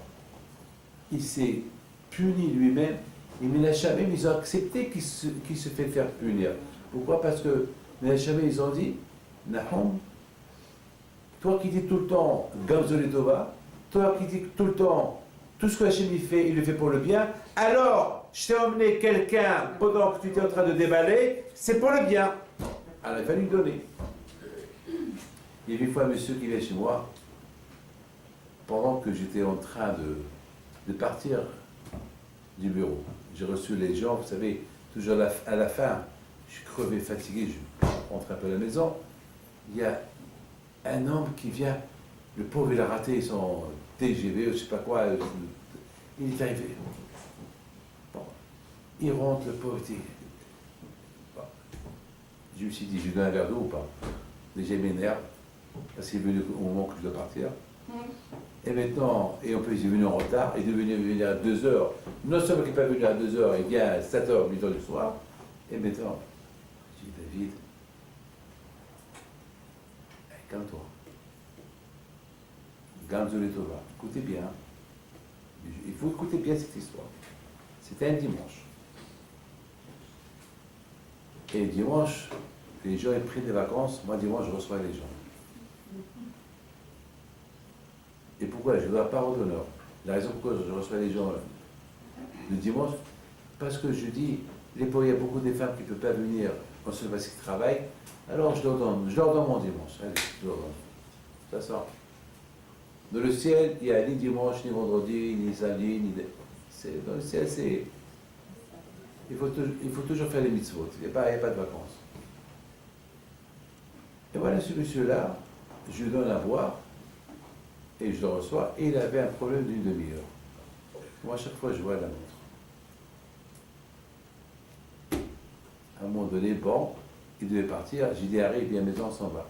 il s'est puni lui-même, et Menachem, ils ont accepté qu'il se fait faire punir. Pourquoi? Parce que Menachem, ils ont dit, Nahum, toi qui dis tout le temps Gamzo le Tova, toi qui dis tout le temps tout ce que Hachem il le fait pour le bien, alors je t'ai emmené quelqu'un pendant que tu étais en train de déballer, c'est pour le bien. Alors il va lui donner. Il y avait une fois un monsieur qui vient chez moi, pendant que j'étais en train de partir du bureau. J'ai reçu les gens, vous savez, toujours à la fin, je suis crevé, fatigué, je rentre un peu à la maison. Il y a un homme qui vient, le pauvre il a raté son TGV, je ne sais pas quoi, il est arrivé. Bon. Il rentre, le pauvre, il dit, bon. Je me suis dit, je lui donne un verre d'eau ou pas? Déjà il m'énerve, parce qu'il est venu au moment que je dois partir. Et maintenant, et en plus il est venu en retard, il est devenu venir à 2 heures. Non seulement qu'il n'est pas venu à 2 heures, il vient à 7 heures, 8 heures du soir. Et maintenant, je dis, David, calme-toi. Gamzo le Tova, écoutez bien. Il faut écouter bien cette histoire. C'était un dimanche. Et dimanche, les gens ont pris des vacances. Moi, dimanche, je reçois les gens. Et pourquoi? Je dois parole d'honneur. La raison pourquoi je reçois les gens le dimanche, parce que je dis, il y a beaucoup de femmes qui ne peuvent pas venir en ce parce qu'ils travaillent, alors je leur donne mon dimanche. Allez, je leur donne. Ça sort. Dans le ciel, il n'y a ni dimanche, ni vendredi, ni samedi, dans le ciel, il faut toujours faire les mitzvot. Il n'y a pas de vacances. Et voilà ce monsieur-là, je lui donne à boire, et je le reçois, et il avait un problème d'une demi-heure. Moi, à chaque fois, je vois la montre. À un moment donné, bon, il devait partir, j'ai dit, arrive, viens à la maison, on s'en va.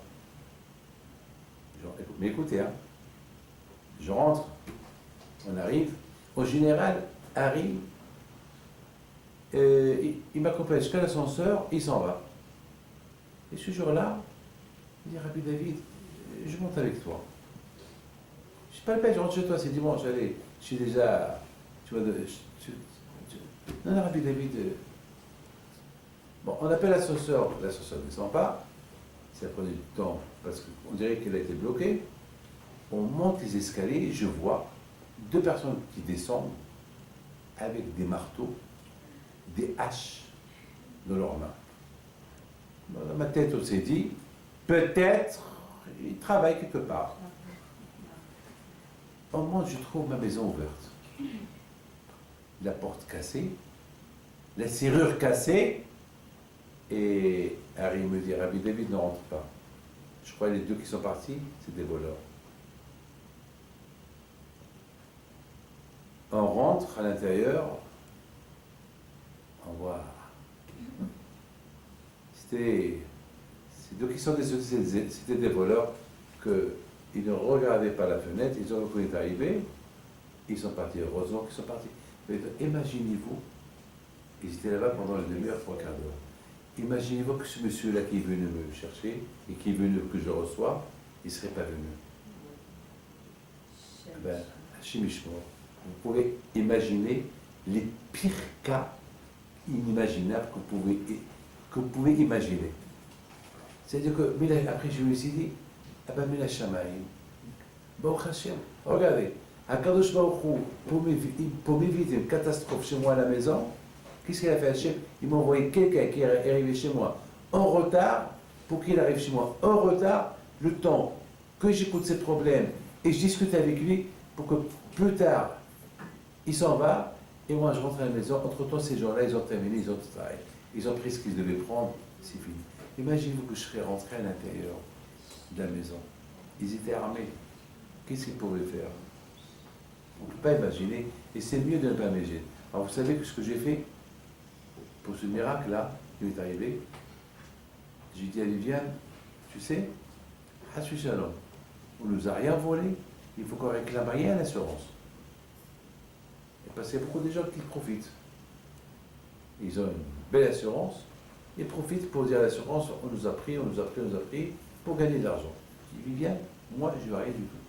Mais écoutez, hein, je rentre, on arrive, en général, arrive, il m'accompagne jusqu'à l'ascenseur, il s'en va. Et ce jour-là, il dit, Rabbi David, je monte avec toi. Je ne sais pas le peine, je rentre chez toi, c'est dimanche, allez, je suis déjà, tu vois, non, Rabbi David, bon, on appelle l'ascenseur ne descend pas, ça prenait du temps, parce qu'on dirait qu'il a été bloqué. On monte les escaliers, je vois 2 personnes qui descendent avec des marteaux, des haches dans leurs mains. Dans ma tête, on s'est dit, peut-être, ils travaillent quelque part. Au moment, je trouve ma maison ouverte. La porte cassée, la serrure cassée, et Harry me dit, Rabbi David ne rentre pas. Je crois que les 2 qui sont partis, c'est des voleurs. On rentre à l'intérieur, on voit. C'était 2 qui sont c'était des voleurs qu'ils ne regardaient pas la fenêtre, ils ont vu qu'on est arrivé, ils sont partis, heureusement qu'ils sont partis. Mais imaginez-vous, ils étaient là-bas pendant une demi-heure, 3 quarts d'heure. Imaginez-vous que ce monsieur-là qui est venu me chercher et qui est venu que je reçois, il ne serait pas venu. Ben, chimiquement, vous pouvez imaginer les pires cas inimaginables que vous pouvez imaginer. C'est-à-dire que, après je me suis dit, ah ben, Mila Shamaïm, Baruch Hashem, regardez, Akadosh Baruch Hu, pour m'éviter une catastrophe chez moi à la maison, qu'est-ce qu'il a fait Hashem? Il m'a envoyé quelqu'un qui est arrivé chez moi en retard, pour qu'il arrive chez moi en retard, le temps que j'écoute ses problèmes et je discute avec lui, pour que plus tard, il s'en va, et moi je rentre à la maison. Entre-temps, ces gens-là, ils ont terminé, ils ont tout travaillé. Ils ont pris ce qu'ils devaient prendre, c'est fini. Imaginez-vous que je serais rentré à l'intérieur de la maison. Ils étaient armés. Qu'est-ce qu'ils pouvaient faire? On ne peut pas imaginer, et c'est mieux de ne pas imaginer. Alors vous savez que ce que j'ai fait pour ce miracle-là, qui m'est arrivé, j'ai dit à Viviane, tu sais, Hashu Shalom, on ne nous a rien volé, il faut qu'on réclame rien à l'assurance. Et parce qu'il y a beaucoup de gens qui profitent. Ils ont une belle assurance, ils profitent pour dire à l'assurance, on nous a pris, pour gagner de l'argent. Je dis, Viviane, moi je ne veux rien du tout.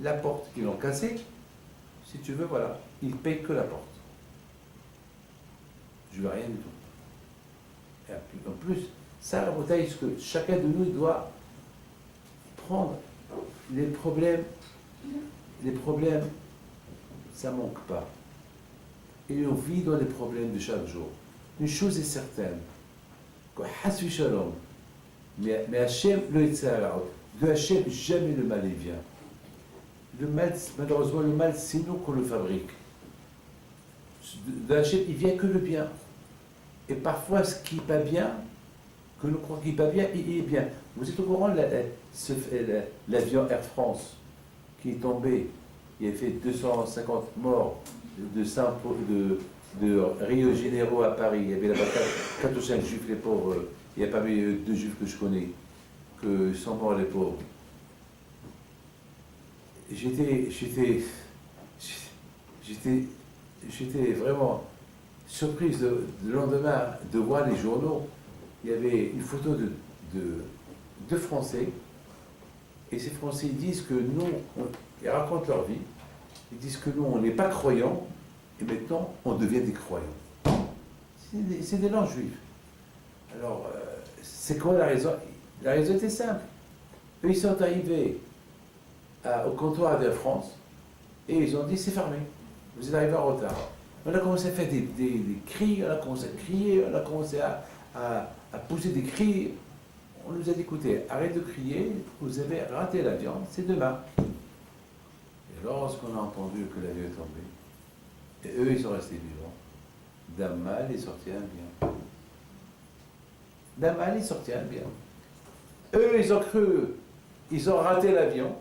La porte qu'ils ont cassée, si tu veux, voilà, ils ne payent que la porte. Je ne veux rien du tout. Et en plus, ça, la bouteille, ce que chacun de nous doit prendre les problèmes, ça ne manque pas. Et on vit dans les problèmes de chaque jour. Une chose est certaine, Hasbi Shalom, mais Hachem le Yitzhara, de Hachem jamais le mal vient. Le mal, malheureusement, le mal, c'est nous qu'on le fabrique. De Hachem, il vient que le bien. Et parfois, ce qui n'est pas bien, que nous croyons qu'il n'est pas bien, il est bien. Vous êtes au courant de l'avion Air France qui est tombé, il a fait 250 morts de Rio Janeiro à Paris. Il y avait là-bas 4 ou 5 juifs, les pauvres. Il n'y a pas eu 2 juifs que je connais, que sont morts les pauvres. J'étais vraiment surprise le lendemain de voir les journaux. Il y avait une photo de Français, et ces Français ils disent que nous, ils racontent leur vie, ils disent que nous, on n'est pas croyants, et maintenant, on devient des croyants. C'est des langues juives. Alors, c'est quoi la raison? La raison était simple. Eux, ils sont arrivés au comptoir d'Air France, et ils ont dit, c'est fermé, vous êtes arrivés en retard. On a commencé à faire des cris, on a commencé à crier, on a commencé à pousser des cris. On nous a dit, écoutez, arrête de crier, vous avez raté l'avion, c'est demain. Et lorsqu'on a entendu que l'avion est tombé, et eux, ils sont restés vivants, d'un mal est sorti un bien. D'un mal est sorti un bien. Eux, ils ont cru, ils ont raté l'avion.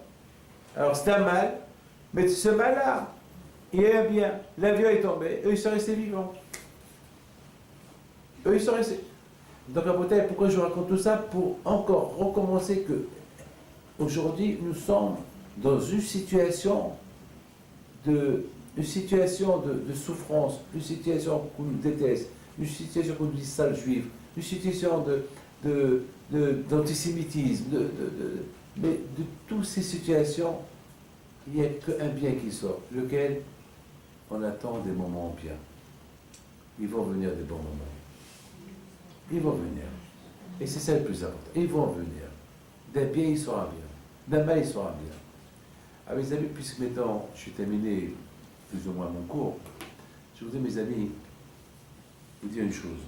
Alors c'est un mal, mais ce mal-là, il y a un bien. L'avion est tombé, eux, ils sont restés vivants. Eux, ils sont restés. Donc, à côté, pourquoi je vous raconte tout ça? Pour encore recommencer que aujourd'hui, nous sommes dans une situation de souffrance, une situation qu'on nous déteste, une situation qu'on nous dit sale juif, une situation d'antisémitisme, mais de toutes ces situations, il n'y a qu'un bien qui sort, lequel on attend des moments bien. Ils vont venir des bons moments. Ils vont venir. Et c'est ça le plus important. Ils vont venir. D'un bien, il sera bien. D'un mal, il sera bien. Ah, mes amis, puisque maintenant, je suis terminé plus ou moins mon cours, je voudrais, mes amis, vous dire une chose.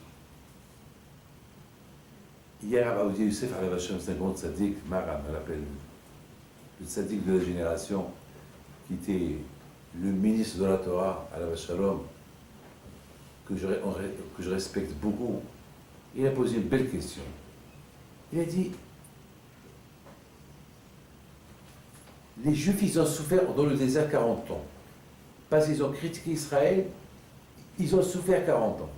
Hier, à Audi Youssef, c'est un grand tzaddik, Maram, elle appelle le tzaddik de la génération, qui était le ministre de la Torah, à la Shalom, que je respecte beaucoup. Il a posé une belle question. Il a dit, les Juifs, ils ont souffert dans le désert 40 ans. Parce qu'ils ont critiqué Israël, ils ont souffert 40 ans.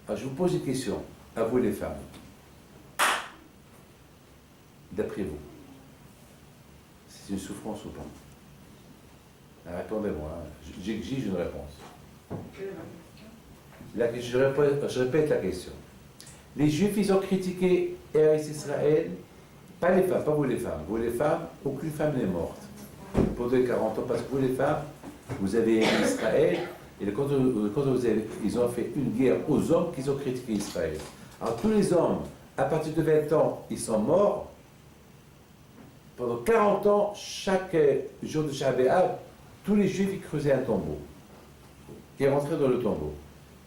Alors je vous pose une question, à vous les femmes. D'après vous, c'est une souffrance ou pas? Répondez-moi, j'exige une réponse. Je répète la question. Les Juifs, ils ont critiqué Eretz Israël, pas les femmes, pas vous les femmes. Vous les femmes, aucune femme n'est morte pendant les 40 ans, parce que vous les femmes, vous avez aimé Israël, et quand ils ont fait une guerre aux hommes qui ont critiqué Israël. Alors tous les hommes, à partir de 20 ans, ils sont morts. Pendant 40 ans, chaque jour de Shabbat, tous les Juifs ils creusaient un tombeau. Ils rentraient dans le tombeau.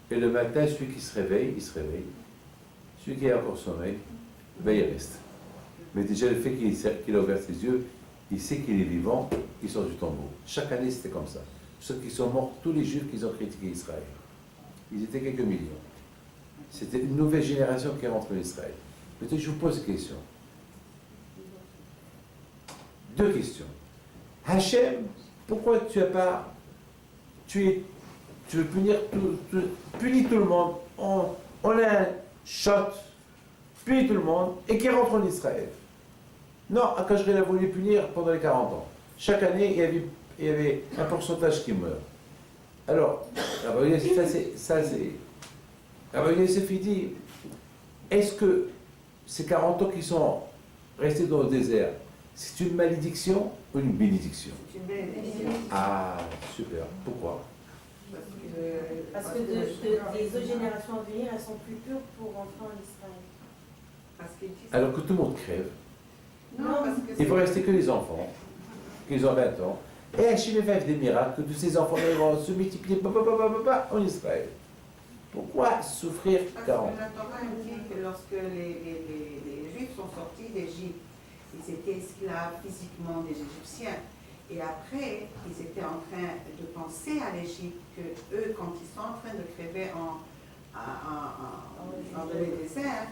Et le matin, celui qui se réveille, il se réveille. Celui qui a encore sommeil, ben il reste. Mais déjà, le fait qu'il a ouvert ses yeux, il sait qu'il est vivant, il sort du tombeau. Chaque année, c'était comme ça. Ceux qui sont morts, tous les Juifs qui ont critiqué Israël. Ils étaient quelques millions. C'était une nouvelle génération qui est rentrée en Israël. Maintenant, je vous pose une question. Deux questions. Hachem, pourquoi tu as pas... Tu veux punir tout le monde. On a un shot, punit tout le monde, et qui rentre en Israël. Non, Akashri a voulu punir pendant les 40 ans. Chaque année, il y avait un pourcentage qui meurt. Alors, Rabbi Yosef il dit, est-ce que ces 40 ans qui sont restés dans le désert, c'est une malédiction ou une bénédiction? C'est une bénédiction. Ah, super. Pourquoi? Parce que les autres générations à venir, elles sont plus pures pour rentrer en Israël. Parce qu'ils disent- Alors que tout le monde crève. Non, parce que Il ne faut rester que les enfants, qu'ils ont 20 ans. Et Hachem va faire des miracles, que tous ces enfants vont se multiplier en Israël. Pourquoi souffrir Parce 40? que la Torah dit que lorsque les Juifs sont sortis d'Égypte, ils étaient esclaves physiquement des Égyptiens. Et après, ils étaient en train de penser à l'Égypte, que eux, quand ils sont en train de crever dans le désert,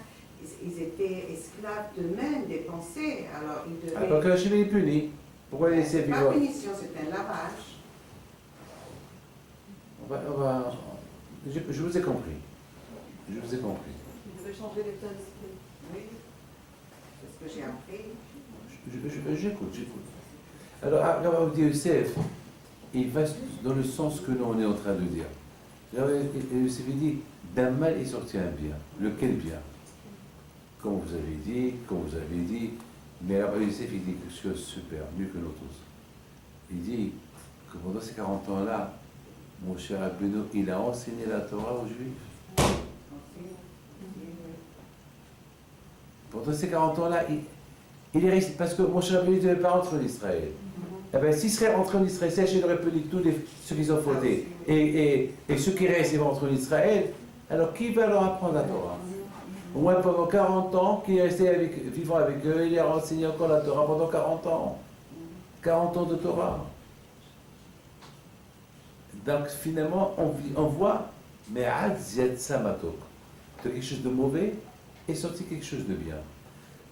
ils étaient esclaves d'eux-mêmes, des pensées. Alors, ils devaient... Alors que Hachem est puni, pourquoi les laisser C'est pas vivre? punition, c'est un lavage. Je vous ai compris. Je vous ai compris. Il veut changer l'état d'esprit. Oui, c'est ce que j'ai appris. J'écoute. Alors, Rabbi Yosef, il va dans le sens que nous on est en train de dire. Rabbi Yosef dit, d'un mal est sorti un bien. Lequel bien? Comme vous avez dit, mais Rabbi Yosef, il dit quelque chose de super, mieux que nous tous. Il dit que pendant ces 40 ans-là, mon cher Rabbeinu, il a enseigné la Torah aux Juifs. Pendant ces 40 ans-là, il est resté, parce que mon cher Rabbeinu ne devait pas rentrer en Israël. Eh bien, s'il serait rentré en Israël, il aurait puni tous ceux qui ont fauté. Et ceux qui restent, ils vont rentrer en Israël. Alors, qui va leur apprendre la Torah? Au moins pendant 40 ans, qui est resté vivant avec eux, il a enseigné encore la Torah pendant 40 ans. 40 ans de Torah. Donc, finalement, on voit, mais Samatok, de quelque chose de mauvais est sorti quelque chose de bien.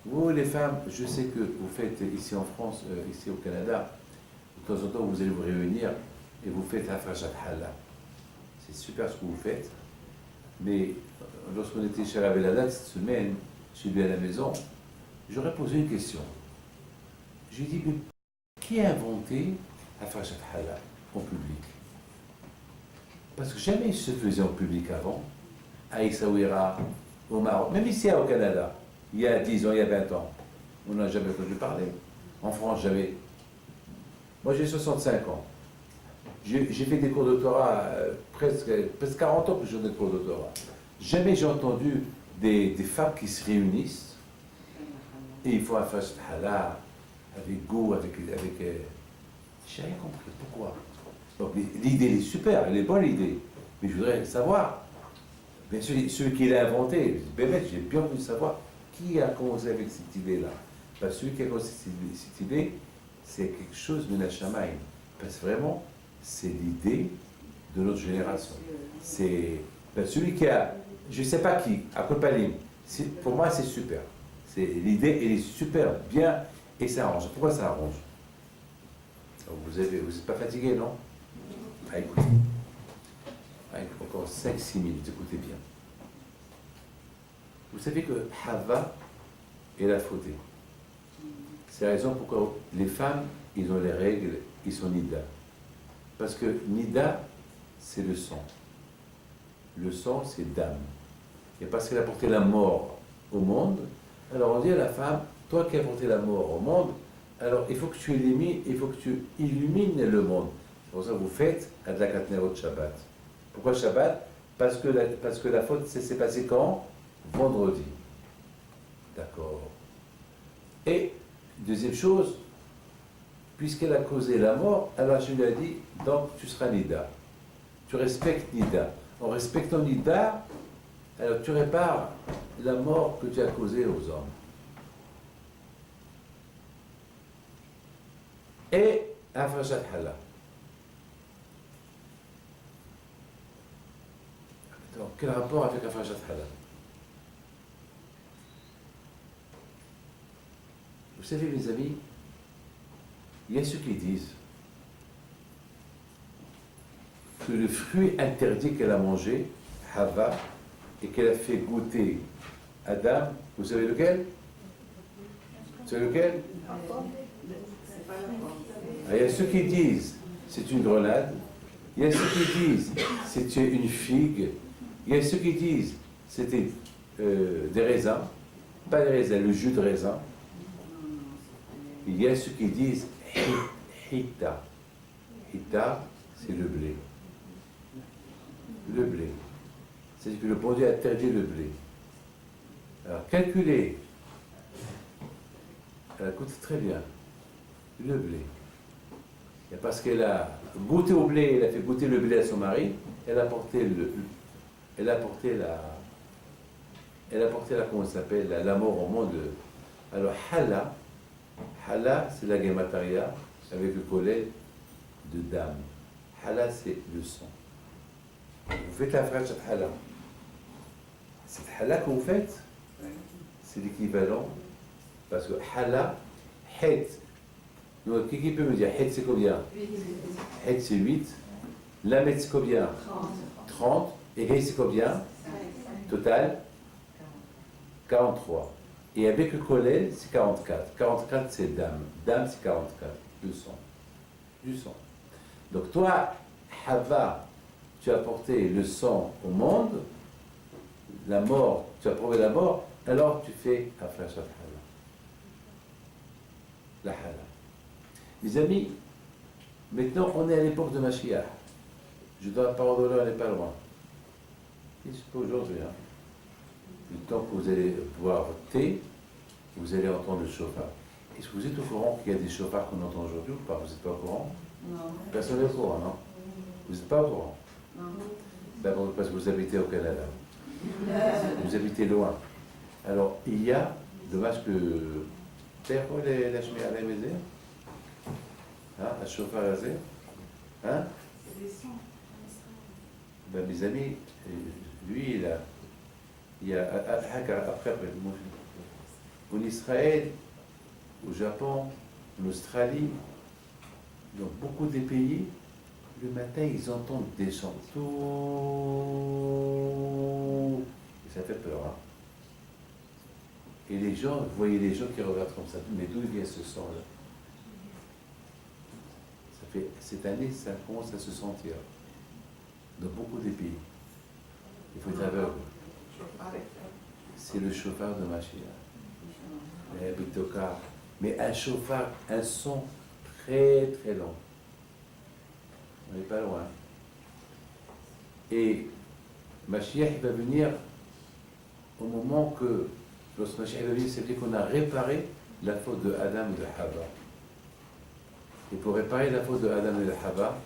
Vous, les femmes, je sais que vous faites ici en France, ici au Canada, de temps en temps, vous allez vous réunir et vous faites Afrashat Hala. C'est super ce que vous faites. Mais lorsqu'on était chez Rabbi Ladat cette semaine, chez lui à la maison, j'aurais posé une question. J'ai dit, mais qui a inventé Afrashat Hala en public? Parce que jamais il se faisait en public avant, à Essaouira, au Maroc, même ici au Canada. Il y a 10 ans, il y a 20 ans. On n'a jamais entendu parler. En France, jamais. Moi, j'ai 65 ans. J'ai fait des cours de Torah, presque 40 ans que je donne des cours de Torah. Jamais j'ai entendu des femmes qui se réunissent et il faut un fast halal, avec goût, avec j'ai rien compris. Pourquoi? Donc, l'idée est super, elle est bonne l'idée. Mais je voudrais savoir, bien sûr, celui qui l'a inventé, j'ai bien voulu savoir qui a commencé avec cette idée-là. Parce que celui qui a commencé cette idée, c'est quelque chose de Nachamaïm. Parce que vraiment, c'est l'idée de notre génération. C'est celui qui a, je ne sais pas qui, à Kopalim, pour moi c'est super. L'idée, elle est super bien et ça arrange. Pourquoi ça arrange? Vous n'êtes pas fatigué, non? Ah, écoutez. Encore 5-6 minutes, écoutez bien. Vous savez que Hava, elle a fauté. C'est la raison pourquoi les femmes, ils ont les règles, ils sont Nida. Parce que Nida, c'est le sang. Le sang, c'est dam. Et parce qu'elle a porté la mort au monde, alors on dit à la femme, toi qui as porté la mort au monde, alors il faut que tu illumines le monde. C'est pour ça que vous faites Adlakat Nerot Shabbat. Pourquoi Shabbat? Parce que la faute s'est passée quand? Vendredi. D'accord. Et, deuxième chose, puisqu'elle a causé la mort, alors je lui ai dit, donc tu seras Nida. Tu respectes Nida. En respectant Nida, alors tu répares la mort que tu as causée aux hommes. Et Afrashat Hala. Donc, quel rapport avec Afrashat Hala? Vous savez, mes amis, il y a ceux qui disent que le fruit interdit qu'elle a mangé, Hava, et qu'elle a fait goûter Adam, vous savez lequel? Vous savez lequel? C'est pas la pomme. Il y a ceux qui disent c'est une grenade, il y a ceux qui disent c'était une figue, il y a ceux qui disent c'était des raisins, pas des raisins, le jus de raisin. Il y a ceux qui disent Hita. Hita, c'est le blé. Le blé. C'est-à-dire que le bon Dieu interdit le blé. Alors, calculez. Elle écoute très bien. Le blé. Et parce qu'elle a goûté au blé, elle a fait goûter le blé à son mari, elle a porté comment ça s'appelle, la mort au monde. Alors, Hala, c'est la gémataria avec le collet de dame. Hala, c'est le sang. Vous faites la phrase de Hala. Cette Hala que vous faites, c'est l'équivalent, parce que Hala, Het. Donc, qui peut me dire Het, c'est combien? Het, c'est 8. Lamet, c'est combien? 30. Et He, c'est combien? Total 43. Et avec le collet, c'est 44. 44, c'est dame. Dame, c'est 44. Du sang. Du sang. Donc toi, Hava, tu as porté le sang au monde, la mort, tu as prouvé la mort, alors tu fais Afrashat Hala. La Hala. Mes amis, maintenant on est à l'époque de Mashiach. Je dois la parole de l'heure, elle n'est pas loin. Et c'est pas aujourd'hui, hein. Le temps que vous allez boire votre thé, vous allez entendre le chauffard. Est-ce que vous êtes au courant qu'il y a des chauffards qu'on entend aujourd'hui ou pas? Vous n'êtes pas au courant? Non. Personne n'est au courant, non? Vous n'êtes pas au courant? Non. D'abord parce que vous habitez au Canada. Vous habitez loin. Alors, il y a, dommage que... T'as quoi la chemise à la maison? Hein? Un chauffard à zéro? Hein? C'est des sons. Ben, mes amis, lui, il y a après, en Israël, au Japon, en Australie, dans beaucoup de pays, le matin, ils entendent des chants. Et ça fait peur. Hein? Et les gens, vous voyez les gens qui regardent comme ça, mais d'où vient ce son-là? Ça fait, cette année, ça commence à se sentir dans beaucoup de pays. Il faut être aveugle. C'est le chauffard de Mashiach. Mais un chauffard, un son très très long. On n'est pas loin. Et Mashiach va venir au moment que, lorsque Mashiach va venir, c'est-à-dire qu'on a réparé la faute de Adam et de Hava. Et pour réparer la faute de Adam et de Hava,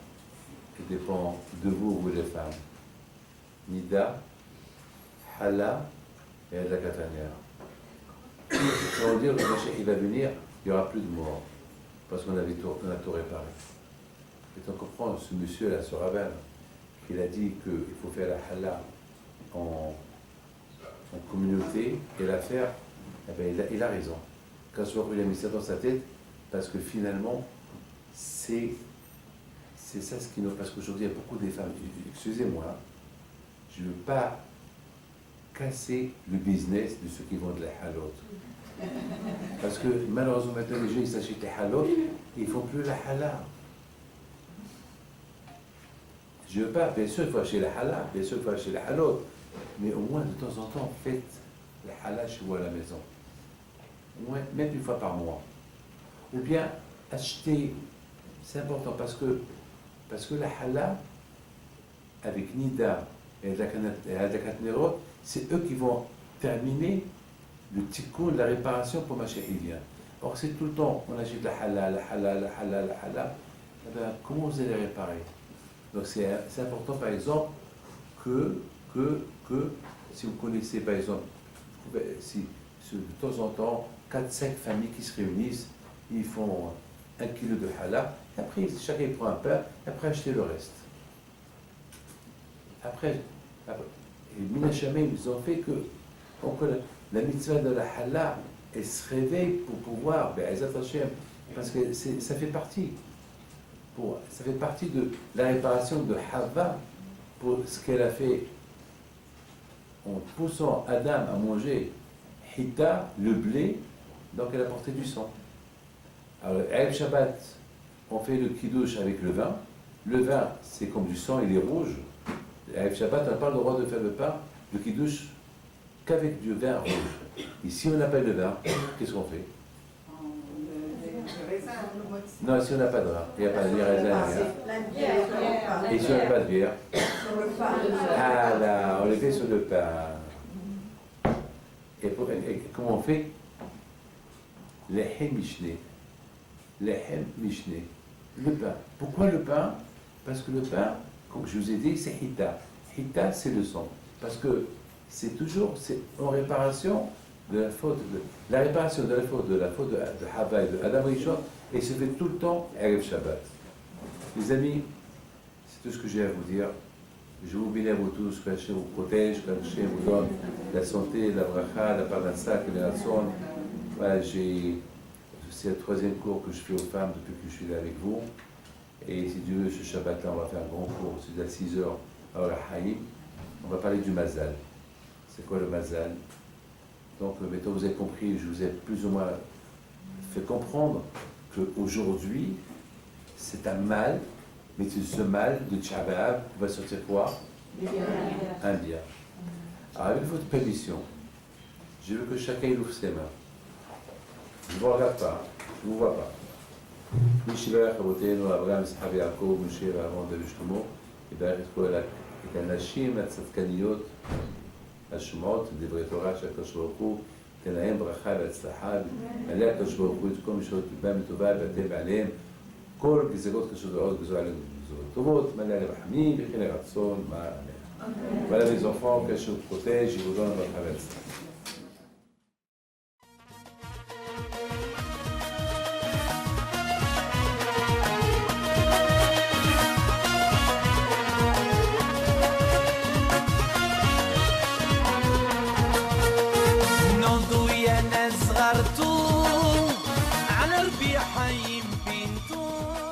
il dépend de vous, les femmes. Nida, Hala et Adlakatania. Ça veut dire que le Mashiach, il va venir, il n'y aura plus de mort. Parce qu'on a tout réparé. Et on comprend ce monsieur-là, ce rabbin, qu'il a dit qu'il faut faire la Hala en communauté et la faire, eh bien, il a raison. Quand je vois qu'il a mis ça dans sa tête, parce que finalement, c'est ça ce qui nous... Parce qu'aujourd'hui, il y a beaucoup de femmes, excusez-moi, je ne veux pas casser le business de ceux qui vendent les halot. Parce que malheureusement, maintenant, les gens, ils s'achètent les halot, ils ne font plus la hala. Je veux pas, bien sûr, il faut acheter la halal, bien sûr, il faut acheter la halal, mais au moins de temps en temps, faites la halal chez vous à la maison. Au moins, même une fois par mois. Ou bien, achetez, c'est important parce que la halal, avec Nida et Hadakat Nerot, c'est eux qui vont terminer le tikkun, la réparation pour Mashiach. Or, c'est tout le temps, on achète la halal, la halal, la halal, la halal. Eh bien, comment vous allez réparer? Donc, c'est important, par exemple, que si vous connaissez, par exemple, si de temps en temps, 4-5 familles qui se réunissent, ils font 1 kilo de halal, et après, chacun prend un pain, et après, achetez le reste. Après et Minashamim, ils ont fait que la mitzvah de la halal, elle se réveille pour pouvoir, parce que ça fait partie. Ça fait partie de la réparation de Havva pour ce qu'elle a fait en poussant Adam à manger Hita, le blé, donc elle a porté du sang. Alors, Erev Shabbat, on fait le kiddush avec le vin. Le vin, c'est comme du sang, il est rouge. Erev Shabbat, on n'a pas le droit de faire le pain, le kiddush, qu'avec du vin rouge. Et si on n'a pas de vin, qu'est-ce qu'on fait? Non, si on n'a pas de vin, il n'y a pas de raisin, rien. Et si on n'a pas de bière? Ah là, on les fait sur le pain. Et comment on fait? Lehem Mishné. Lehem Mishné. Le pain. Pourquoi le pain? Parce que le pain, comme je vous ai dit, c'est Hita. Hita, c'est le sang. Parce que c'est toujours en réparation de la faute, la réparation de la faute de Havva et de Adam Rishon, et se fait tout le temps Erev Shabbat. Les amis, c'est tout ce que j'ai à vous dire. Je vous bénis à vous tous, que Hachem vous protège, que Hachem vous donne la santé, la bracha, la parnassa, que les rassons. Voilà, c'est le 3e cours que je fais aux femmes depuis que je suis là avec vous. Et si Dieu veut, ce Shabbat-là, on va faire un grand cours, c'est à 6h à Orahaïm. On va parler du Mazal. C'est quoi le Mazal? Donc, maintenant, vous avez compris, je vous ai plus ou moins fait comprendre qu'aujourd'hui, c'est un mal, mais c'est ce mal de Tchabab va sortir quoi? Un bien. Alors, avec votre permission, je veux que chacun ouvre ses mains. Je ne vous regarde pas, je ne vous vois pas. Mishiva, Chabotenu, Abraham, Ishaq, Yaakov, Moshe, Aaron, David, Shlomo, יברך את כל הנשים הצדקניות השומעות, דברי תורה של הקדוש ברוך הוא, תן להם ברכה והצלחה, מלא הקדוש ברוך הוא את כל משאלות ליבם לטובה, ואתם עליהם כל גזירות קשות ועוד גזירות עליהם גזירות טובות, מלא רחמים וכן רצון, מה אמן. Voilà mes enfants, que je vous protège, je vous donne votre traversée. صغرتو على ربيع حيم بنتو